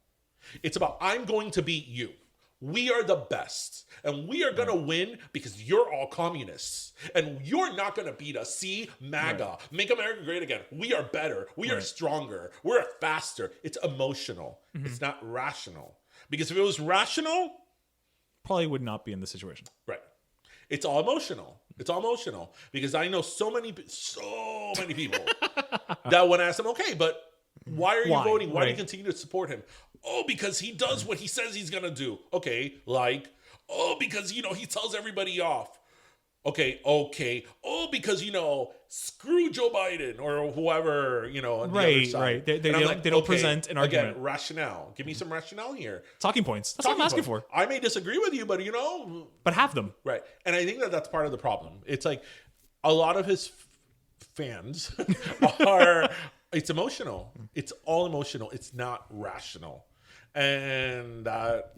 It's about I'm going to beat you. We are the best, and we are going to win because you're all communists, and you're not going to beat us. See, MAGA, Make America Great Again. We are better. We are stronger. We're faster. It's emotional. It's not rational. Because if it was rational, probably would not be in this situation. Right. It's all emotional. Because I know so many people that when I ask them, okay, but why are you voting? Why do you continue to support him? Because he does what he says he's going to do. Okay, because, he tells everybody off. Okay. Because, screw Joe Biden or whoever, on the other side. Right. They don't present an argument. Again, rationale. Give me some rationale here. Talking points. That's what I'm asking for. I may disagree with you, but, But have them. Right. And I think that's part of the problem. It's like a lot of his fans are... It's emotional. It's all emotional. It's not rational. And that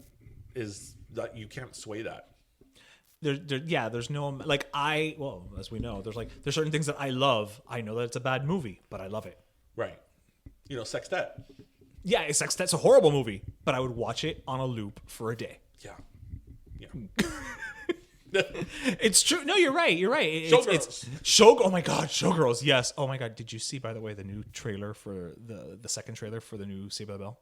you can't sway that. There's no as we know, there's certain things that I love. I know that it's a bad movie, but I love it. Right. Sextet. Yeah, Sextet's a horrible movie, but I would watch it on a loop for a day. Yeah. It's true. No, you're right. Showgirls. Oh my God, Showgirls. Yes. Oh my God. Did you see, by the way, the new trailer for the second trailer for the new Saved by the Bell?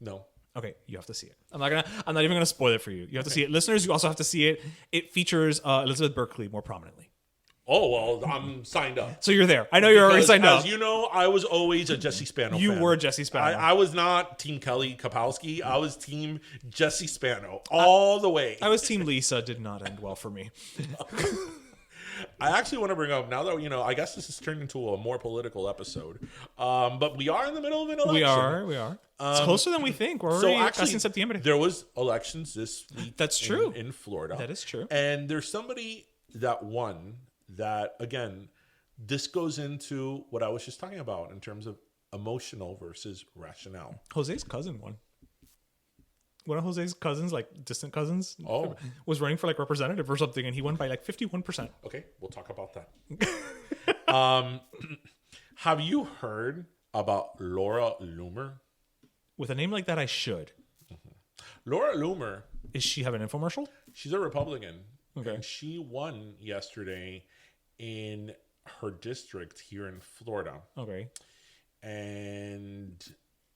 No. Okay, you have to see it. I'm not even gonna spoil it for you. You have to see it, listeners. You also have to see it. It features Elizabeth Berkley more prominently. Oh well, I'm signed up. So you're there. I know you're already signed up. As you know, I was always a Jesse Spano fan. You were Jesse Spano. I was not Team Kelly Kapowski. I was Team Jesse Spano all the way. I was Team Lisa. Did not end well for me. I actually want to bring up now that I guess this has turned into a more political episode, but we are in the middle of an election. We are. It's closer than we think. We're already in September. There was elections this week. That's true. In Florida. That is true. And there's somebody that won. That again, this goes into what I was just talking about in terms of emotional versus rationale. Jose's cousin won. One of Jose's cousins, like distant cousins, Oh. was running for like representative or something, and he won by like 51%. Okay, we'll talk about that. Have you heard about Laura Loomer? With a name like that, I should. Laura Loomer, Is she have an infomercial? she's a Republican. Okay. And she won yesterday in her district here in Florida. Okay. And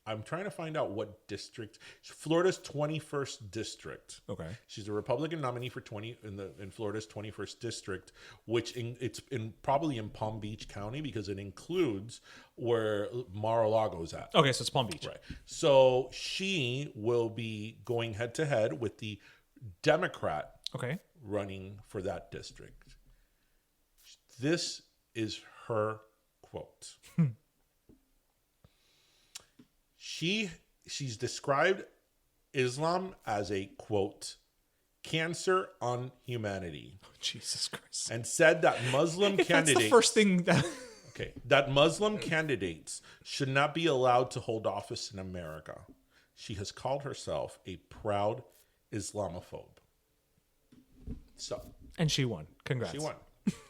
I'm trying to find out what district. Florida's 21st district. Okay. She's a Republican nominee for in Florida's 21st district, which it's probably in Palm Beach County because it includes where Mar-a-Lago's at. Okay, so it's Palm Beach. Right. So she will be going head to head with the Democrat Okay. running for that district. This is her quote. She's described Islam as a quote cancer on humanity, Jesus Christ. and said that Muslim If that's candidates the first thing that that Muslim candidates should not be allowed to hold office in America. She has called herself a proud Islamophobe. So and she won. Congrats. she won.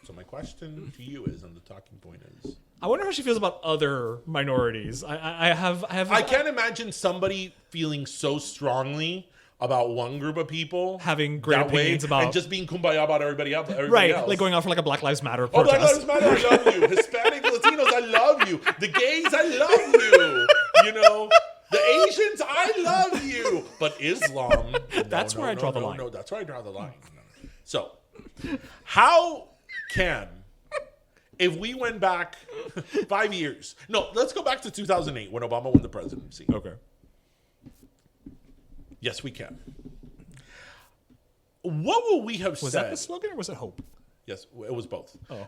So my question to you is, and the talking point is, I wonder how she feels about other minorities. I can't imagine somebody feeling so strongly about one group of people having great that way opinions about and just being kumbaya about everybody else. right, like going out for like a Black Lives Matter Oh, Black protest. Lives Matter, I love you. Hispanic, Latinos, I love you. The gays, I love you. You know, the Asians, I love you. But Islam, That's where I draw the line. No, that's where I draw the line. No. So, how can, if we went back 5 years, no, let's go back to 2008 when Obama won the presidency. Okay. Yes, we can. What will we have Was said? that the slogan or was it hope? Yes, it was both. Oh.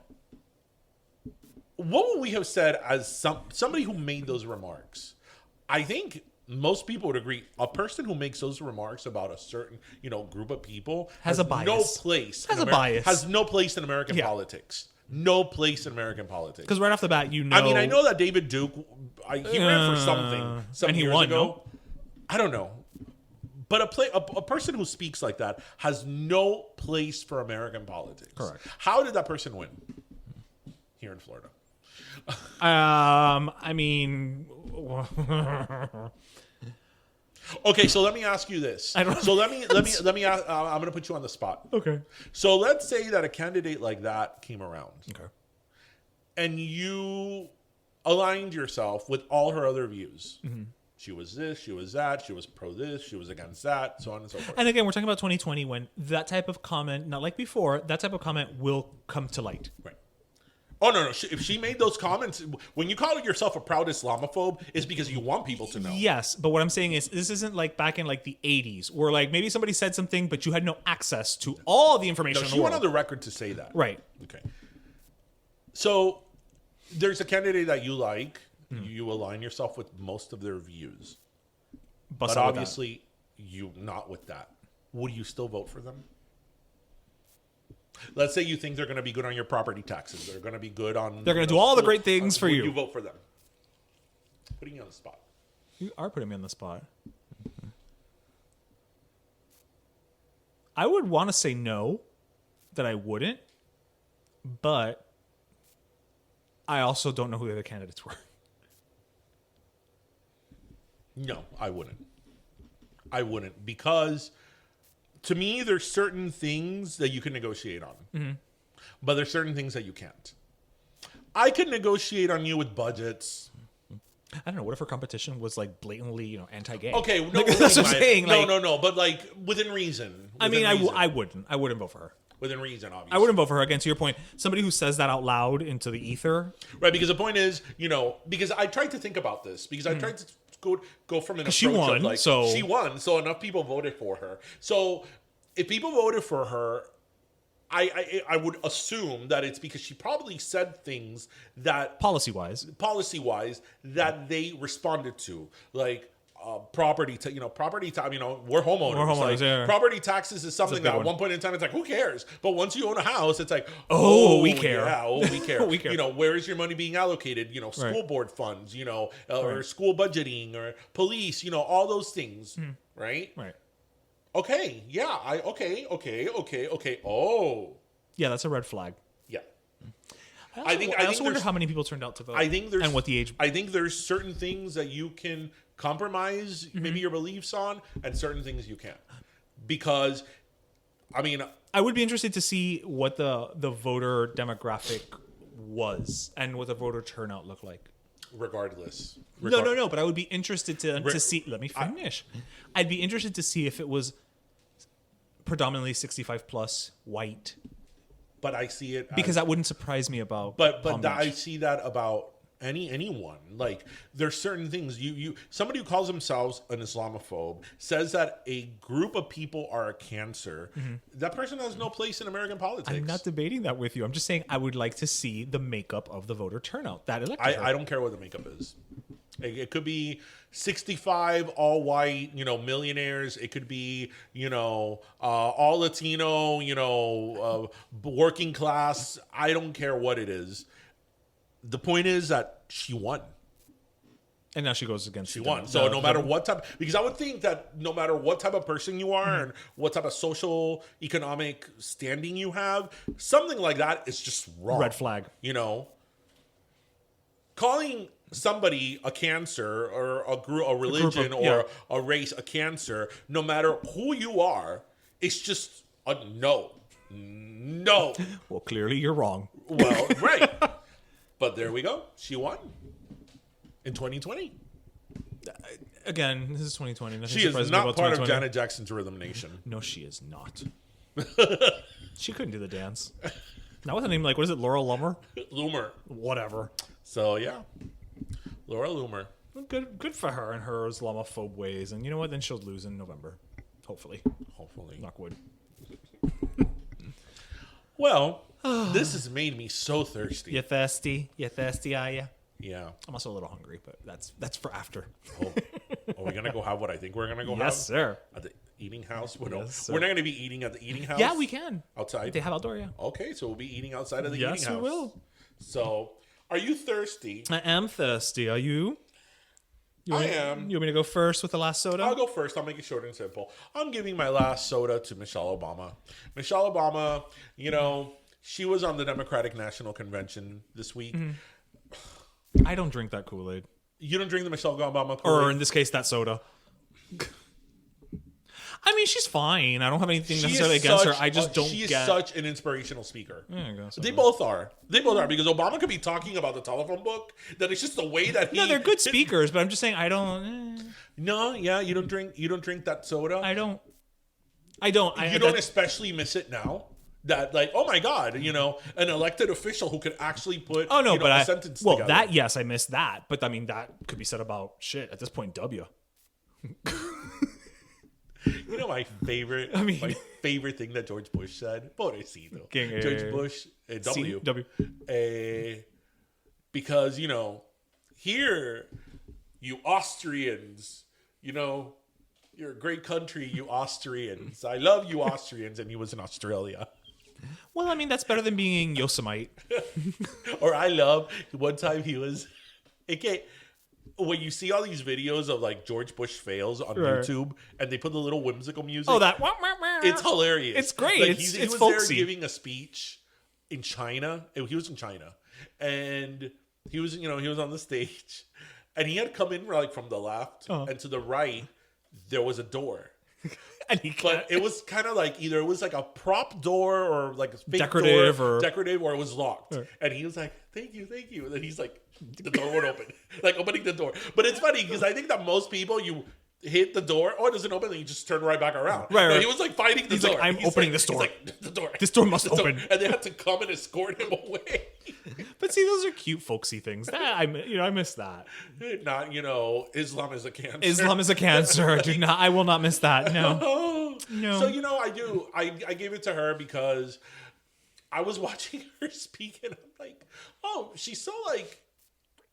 What would we have said as somebody who made those remarks? I think most people would agree. A person who makes those remarks about a certain, group of people Has a bias. No place. Has in a bias. Has no place in American Yeah. politics. No place in American politics. Because right off the bat, I mean, I know that David Duke, he ran for something some and he years won, ago. no? I don't know. But a person who speaks like that has no place for American politics. Correct. How did that person win here in Florida? I mean, Okay, so let me ask you this. I don't- So let me ask, I'm going to put you on the spot. okay. So let's say that a candidate like that came around Okay. and you aligned yourself with all her other views. Mm-hmm. She was this, she was that, she was pro this, she was against that, so on and so forth. And again, we're talking about 2020 when that type of comment, not like before, that type of comment will come to light. Right. Oh, no. If she made those comments, when you call yourself a proud Islamophobe, it's because you want people to know. Yes, but what I'm saying is this isn't like back in like the 80s where like maybe somebody said something, but you had no access to all the information No, in she the went world. on the record to say that. Right. Okay. So there's a candidate that you like. You align yourself with most of their views. Bust But out with that. obviously, you not with that. Would you still vote for them? Let's say you think they're going to be good on your property taxes. They're going to be good on. They're going to do all the great things for Would you. you vote for them? Putting you on the spot. You are putting me on the spot. I would want to say no, that I wouldn't, but I also don't know who the other candidates were. No, I wouldn't. I wouldn't because to me, there's certain things that you can negotiate on, but there's certain things that you can't. I can negotiate on you with budgets. I don't know. What if her competition was like blatantly, anti-gay? Okay, no, Like, that's what I'm saying. Like, no, but like within reason. I mean, Within reason. I wouldn't. I wouldn't vote for her. Within reason, obviously. I wouldn't vote for her. Again, to your point, somebody who says that out loud into the ether. Right, because the point is, because I tried to think about this, because I tried to go from an approach she won, of like, so- she won, so enough people voted for her. So if people voted for her, I would assume that it's because she probably said things that Policy-wise. policy-wise that they responded to. Like, property, property tax. We're homeowners. We're homeowners, yeah. Property taxes is something big that at one. one point in time it's like, who cares? But once you own a house, it's like, we care. Yeah, we care. We care. Where is your money being allocated? School board funds. Or school budgeting or police. All those things. Right. Right. Okay. Yeah. Okay. Oh. Yeah, that's a red flag. Yeah. I also wonder how many people turned out to vote. I think there's and what the age. I think there's certain things that you can compromise maybe your beliefs on, and certain things you can't. Because, I would be interested to see what the voter demographic was and what the voter turnout looked like. Regardless. No. But I would be interested to see. Let me finish. I'd be interested to see if it was predominantly 65 plus white. But I see it because that wouldn't surprise me about. But I see that about anyone. Like, there's certain things somebody who calls themselves an Islamophobe says that a group of people are a cancer. That person has no place in American politics. I'm not debating that with you. I'm just saying I would like to see the makeup of the voter turnout. That electorate. I don't care what the makeup is. It could be 65 all white, millionaires. It could be, all Latino, working class. I don't care what it is. The point is that she won. And now she goes against. She won. So no matter what type, because I would think that no matter what type of person you are and what type of social economic standing you have, something like that is just wrong. Red flag. Calling somebody a cancer or a religion or a race a cancer, no matter who you are, it's just a no. Well, clearly you're wrong. Well, right. But there we go. She won in 2020. Again, this is 2020. Nothing She is surprises me not about part of 2020. Janet Jackson's Rhythm Nation. No, she is not. She couldn't do the dance. Not with a name like, what is it, Laura Loomer? Loomer. Whatever. So, yeah. Laura Loomer. Good for her and her Islamophobe ways. And you know what? Then she'll lose in November. Hopefully. Knock wood. Well, this has made me so thirsty. You thirsty? You thirsty, are you? Yeah. I'm also a little hungry, but that's for after. Oh, are we going to go have what I think we're going to go have? Yes, sir. At the eating house? We're Yes, not going to be eating at the eating house? Yeah, we can. Outside? They have outdoor, yeah. Okay, so we'll be eating outside of the eating house. Yes, we will. So, are you thirsty? I am thirsty. Are you? I am. You want me to go first with the last soda? I'll go first. I'll make it short and simple. I'm giving my last soda to Michelle Obama. Michelle Obama, she was on the Democratic National Convention this week. I don't drink that Kool-Aid. You don't drink the Michelle Obama Kool-Aid? Or in this case, that soda. I mean, she's fine. I don't have anything necessarily against her. I just don't get... She is such an inspirational speaker. Yeah, I guess They both are. Because Obama could be talking about the telephone book. That it's just the way that he... No, they're good speakers, but I'm just saying I don't... No, yeah, you don't drink that soda? I don't. You don't especially miss it now? That, like, oh my God, an elected official who could actually put a sentence together. Well, that, yes, I missed that. But, I mean, that could be said about, at this point, W. My favorite thing that George Bush said? Pobrecito. George Bush, W. Because, here, you Austrians, you're a great country, you Austrians. I love you Austrians. And he was in Australia. Well, I mean, that's better than being Yosemite. Or I love, one time he was... When you see all these videos of like George Bush fails on YouTube and they put the little whimsical music. Oh, that. It's hilarious. It's great. Like, it's he was folksy. there giving a speech in China. He was in China. And he was, he was on the stage. And he had come in like from the left. And to the right, there was a door. But it was kind of like either it was like a prop door or like a fake decorative or it was locked. And he was like, thank you. And then he's like, the door won't open. Like opening the door. But it's funny because I think that most people, you hit the door, it doesn't open, and you just turn right back around. Right. No, he was like fighting the door. Like, I'm opening this door. He's like, the door. This door must open. And they had to come and escort him away. But see, those are cute folksy things. I miss that. Not, Islam is a cancer. Islam is a cancer. I will not miss that. No. No. So, I do. I gave it to her because I was watching her speak and I'm like, oh, she's so like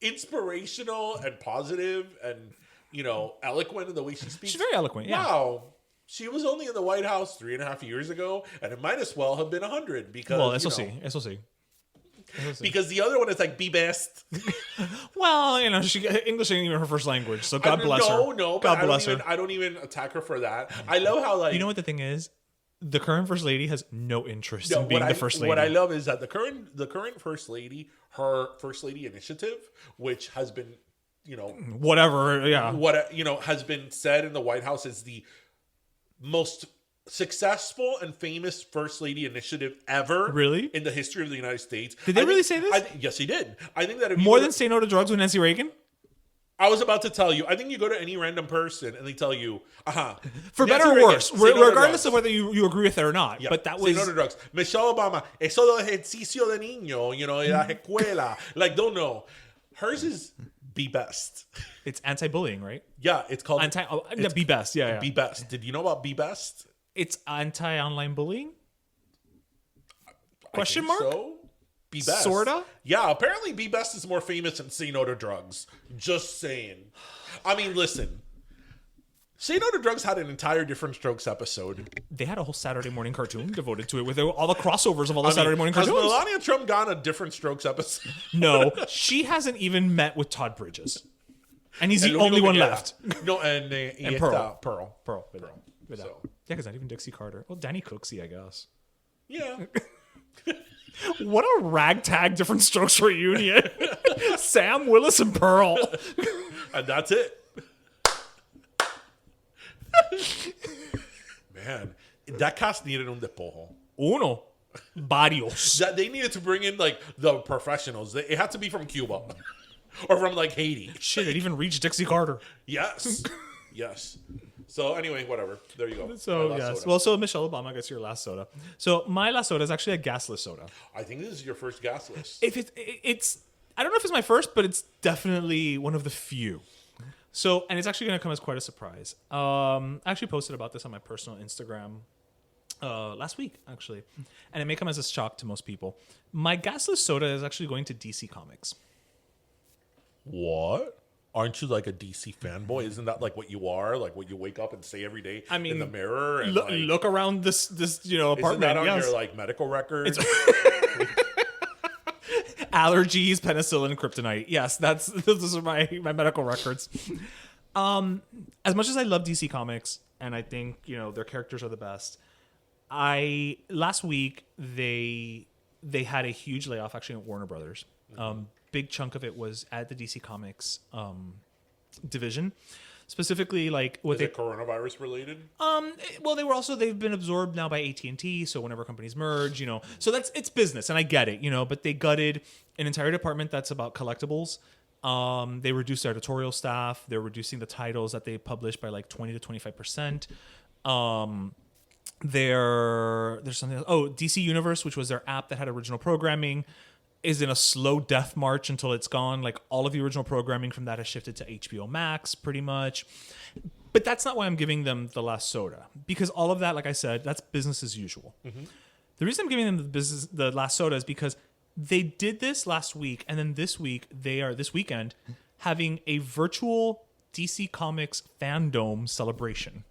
inspirational and positive and eloquent in the way she speaks. She's very eloquent. Yeah. Wow. She was only in the White House 3.5 years ago, and it might as well have been 100 because. Well, eso sí. Eso sí. Because the other one is like, be best. Well, English ain't even her first language, so God bless her. No, God bless her. I don't even attack her for that. I love how You know what the thing is? The current first lady has no interest in being the first lady. What I love is that the current first lady, her first lady initiative, which has been, whatever, yeah, has been said in the White House is the most successful and famous first lady initiative ever, really, in the history of the United States. Did they really say this? Yes, he did. I think that if more than say no to drugs with Nancy Reagan. I was about to tell you. I think you go to any random person and they tell you, for better or worse, regardless of whether you agree with it or not. Yeah. But that was say no to drugs. Michelle Obama, eso de ejercicio de niño, la escuela. Like, don't know. Hers is be best. It's anti-bullying, right? Yeah, it's called be best. Yeah, be best. Did you know about be best? It's anti-online bullying. Question mark? So. Be best. Sorta? Yeah, apparently Be Best is more famous than Say No to Drugs. Just saying. I mean, listen. Say No to Drugs had an entire Different Strokes episode. They had a whole Saturday morning cartoon devoted to it with all the crossovers of all the Saturday morning cartoons. Has Melania Trump gotten a Different Strokes episode? No, she hasn't even met with Todd Bridges. And he's the only one left. No, and Pearl. Pearl. Yeah, because not even Dixie Carter. Well, Danny Cooksey, I guess. Yeah. What a ragtag Different Strokes reunion. Sam, Willis, and Pearl. And that's it. Man, that cast needed un despojo. Uno. Varios. That they needed to bring in like the professionals. It had to be from Cuba. Or from like Haiti. Shit, it even reached Dixie Carter. Yes. Yes. So anyway, whatever. There you go. So yes. Soda. Well, so Michelle Obama gets your last soda. So my last soda is actually a gasless soda. I think this is your first gasless. If it's I don't know if it's my first, but it's definitely one of the few. So, and it's actually going to come as quite a surprise. I actually posted about this on my personal Instagram last week, actually, and it may come as a shock to most people. My gasless soda is actually going to DC Comics. What? Aren't you like a DC fanboy? Isn't that like what you are? Like what you wake up and say every day in the mirror? And look around this apartment. Isn't that on your like medical record? Allergies, penicillin, kryptonite. Yes, those are my medical records. As much as I love DC Comics and I think their characters are the best, last week they had a huge layoff actually at Warner Brothers. Big chunk of it was at the DC Comics division, specifically like is it coronavirus related? Well, they've been absorbed now by AT&T, so whenever companies merge, so it's business, and I get it, but they gutted an entire department that's about collectibles. They reduced their editorial staff. They're reducing the titles that they publish by like 20 to 25%. There's something else. Oh, DC Universe, which was their app that had original programming, is in a slow death march until it's gone. Like all of the original programming from that has shifted to HBO Max pretty much. But that's not why I'm giving them the last soda, because all of that, like I said, that's business as usual. Mm-hmm. The reason I'm giving them the last soda is because they did this last week, and then this weekend having a virtual DC Comics fandom celebration.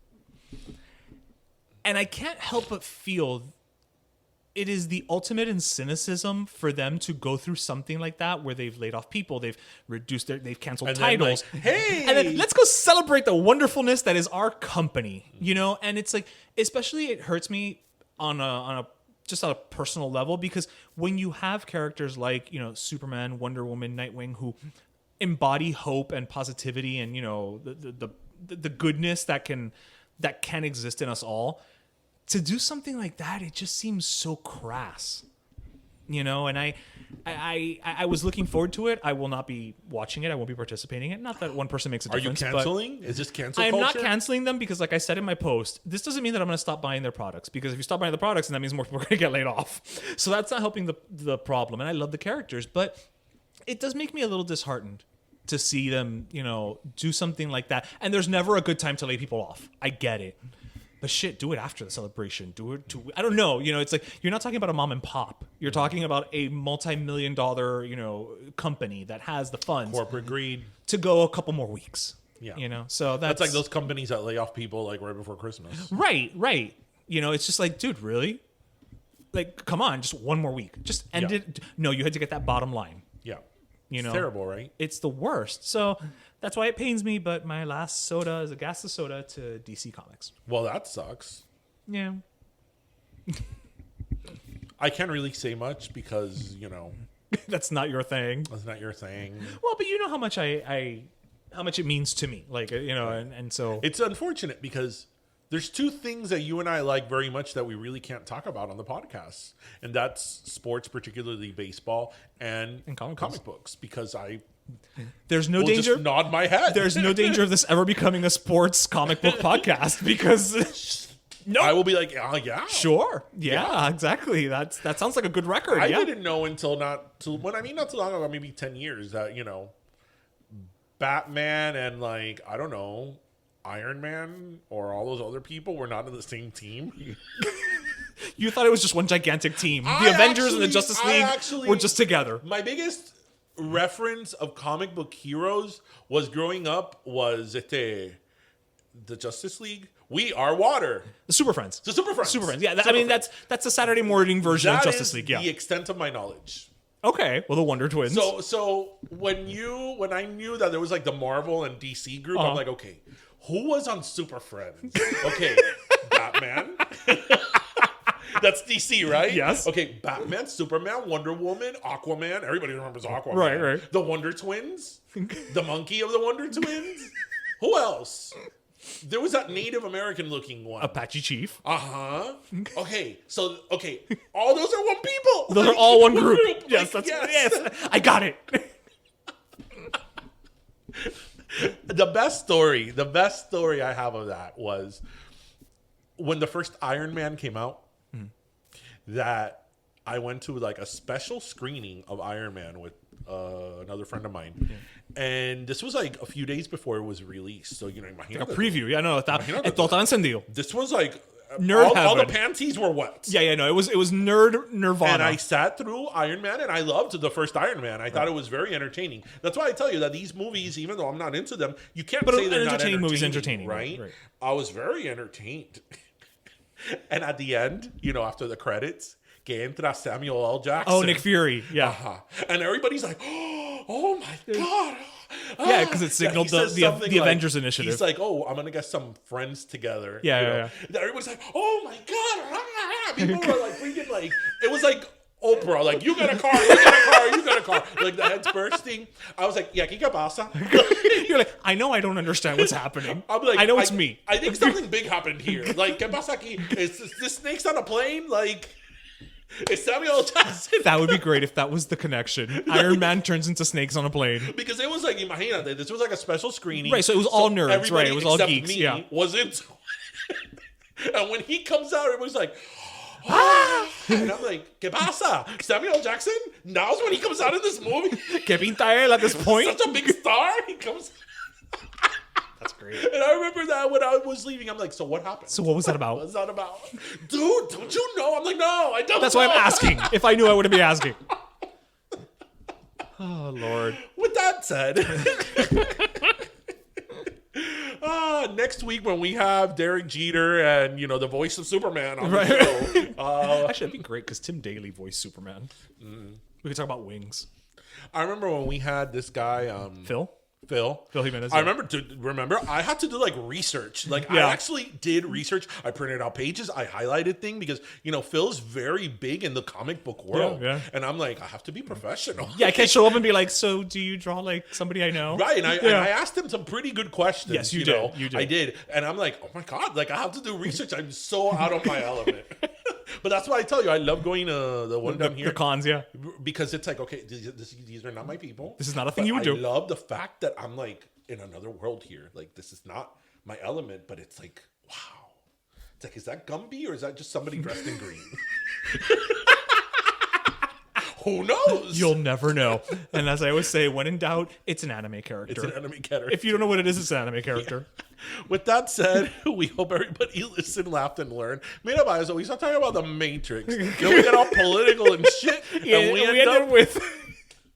And I can't help but feel it is the ultimate in cynicism for them to go through something like that, where they've laid off people, they've canceled and titles. Like, hey, and then let's go celebrate the wonderfulness that is our company, And it's like, especially it hurts me on a personal level, because when you have characters like Superman, Wonder Woman, Nightwing, who embody hope and positivity and the goodness that can exist in us all. To do something like that, it just seems so crass, And I was looking forward to it. I will not be watching it. I won't be participating in it. Not that one person makes a difference. Are you canceling? Is this cancel culture? I'm not canceling them, because, like I said in my post, this doesn't mean that I'm going to stop buying their products. Because if you stop buying the products, then that means more people are going to get laid off. So that's not helping the problem. And I love the characters, but it does make me a little disheartened to see them, do something like that. And there's never a good time to lay people off. I get it. But shit, do it after the celebration. Do it I don't know. It's like, you're not talking about a mom and pop. You're talking about a multi-million-dollar, company that has the funds. Corporate greed. To go a couple more weeks. Yeah. You know, so That's like those companies that lay off people like right before Christmas. Right. You know, it's just like, dude, really? Like, come on, just one more week. Just end it. No, you had to get that bottom line. Yeah. You know, It's terrible, right? It's the worst. So that's why it pains me. But my last soda is a gasless soda to DC Comics. Well, that sucks. Yeah. I can't really say much because, you know, That's not your thing. that's not your thing. Well, but you know how much how much it means to me. Like, you know, and so It's unfortunate because there's two things that you and I like very much that we really can't talk about on the podcast. And that's sports, particularly baseball, and comic books. Because I there's no will danger. just nod my head. There's no danger of this ever becoming a sports comic book podcast because I will be like, oh, yeah. Sure. Yeah, exactly. That sounds like a good record. I didn't know until not too long ago, maybe 10 years, that, you know, Batman and, like, I don't know, Iron Man or all those other people were not in the same team. You thought it was just one gigantic team. The Avengers and the Justice League were just together. My biggest reference of comic book heroes was growing up was the Justice League. We are water. The Super Friends. The Super Friends. Super Friends. Yeah, I mean that's a Saturday morning version of Justice League. Yeah. The extent of my knowledge. Okay. Well, the Wonder Twins. So when I knew that there was like the Marvel and DC group, I'm like, okay, who was on Super Friends? Okay, Batman. That's DC, right? Yes. Okay, Batman, Superman, Wonder Woman, Aquaman. Everybody remembers Aquaman. Right. The Wonder Twins. The monkey of the Wonder Twins. Who else? There was that Native American looking one. Apache Chief. Uh-huh. Okay, so, all those are one people. Those are all one group. Yes, yes. I got it. The best story I have of that was when the first Iron Man came out, that I went to like a special screening of Iron Man with another friend of mine. And this was like a few days before it was released. So, you know, Like a preview. Yeah, no, estaba encendido. This was like Nerd all the heaven. panties were wet. Yeah, no, it was nirvana. And I sat through Iron Man, and I loved the first Iron Man. I thought it was very entertaining. That's why I tell you that these movies, even though I'm not into them, you can't say they're not entertaining. Movie's entertaining, right? Right. I was very entertained. And at the end, you know, after the credits, que entra Samuel L. Jackson. Oh, Nick Fury. Yeah. And everybody's like, oh my God. Yeah, because it signaled the Avengers initiative. He's like, oh, I'm going to get some friends together. Yeah. And everybody's like, oh my God. People were like freaking like, it was like Oprah, like, you got a car, you got a car. Like the heads bursting. I was like, yeah, ¿qué pasa? You're like, I know I don't understand what's happening. I'm like, I know it's me. I think something big happened here. Like, ¿qué pasa aquí? Is this snakes on a plane? Like, is Samuel L. Jackson? That would be great if that was the connection. Iron Man turns into snakes on a plane. Because it was like, imagínate, this was like a special screening. Right, so it was all nerds, right? It was all geeks, me yeah. Was into it. And when he comes out, everybody's like, and I'm like, ¿qué pasa? Samuel L. Jackson? Now's when he comes out in this movie? ¿Qué pinta él at this point? Such a big star. He comes. That's great. And I remember that when I was leaving, I'm like, so what happened? So what was that about? What was that about? Dude, don't you know? I'm like, no, I don't That's know. why I'm asking. If I knew, I wouldn't be asking. Oh, Lord. With that said, next week when we have Derek Jeter and, you know, the voice of Superman on the show. Actually, that'd be great because Tim Daly voiced Superman. We could talk about wings. I remember when we had this guy, Phil Jimenez. I remember I had to do like research. Like I actually did research. I printed out pages. I highlighted things because, you know, Phil's very big in the comic book world. Yeah. And I'm like, I have to be professional. Yeah, I can't show up and be like, so do you draw like somebody I know? Right. And I asked him some pretty good questions. Yes, you did. You did. I did. And I'm like, oh my God, like I have to do research. I'm so out of my element. But that's why I tell you, I love going to the one down here. The cons, yeah. Because it's like, okay, these are not my people. This is not a thing you would do. I love the fact that I'm like in another world here. Like, this is not my element, but it's like, wow. It's like, is that Gumby or is that just somebody dressed in green? Who knows? You'll never know. And as I always say, when in doubt, it's an anime character. It's an anime character. If you don't know what it is, it's an anime character. Yeah. With that said, we hope everybody listened, laughed, and learned. Mira, by we start talking about the Matrix. Then we get all political and shit. Yeah, and we end up with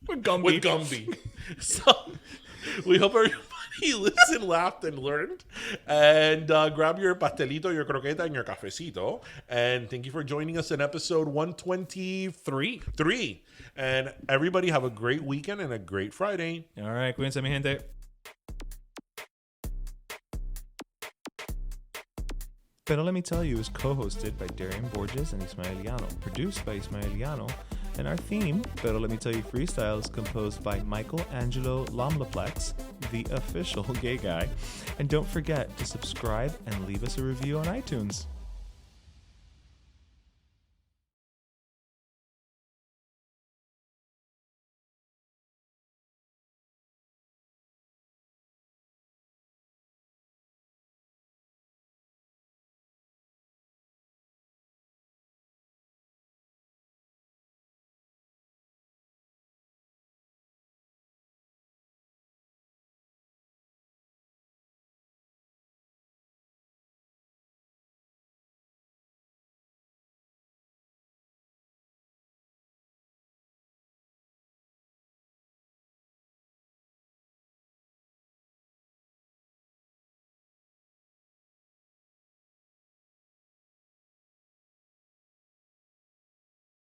Gumby. With Gumby. So, we hope everybody He listened, laughed, and learned. And grab your pastelito, your croqueta, and your cafecito. And thank you for joining us in episode 123. And everybody have a great weekend and a great Friday. All right, cuídense, mi gente. Pero Let Me Tell You is co-hosted by Darian Borges and Ismaeliano, produced by Ismaeliano, and our theme, Pero Let Me Tell You Freestyle, is composed by Michael Angelo Lomlaplex, the official gay guy. And don't forget to subscribe and leave us a review on iTunes.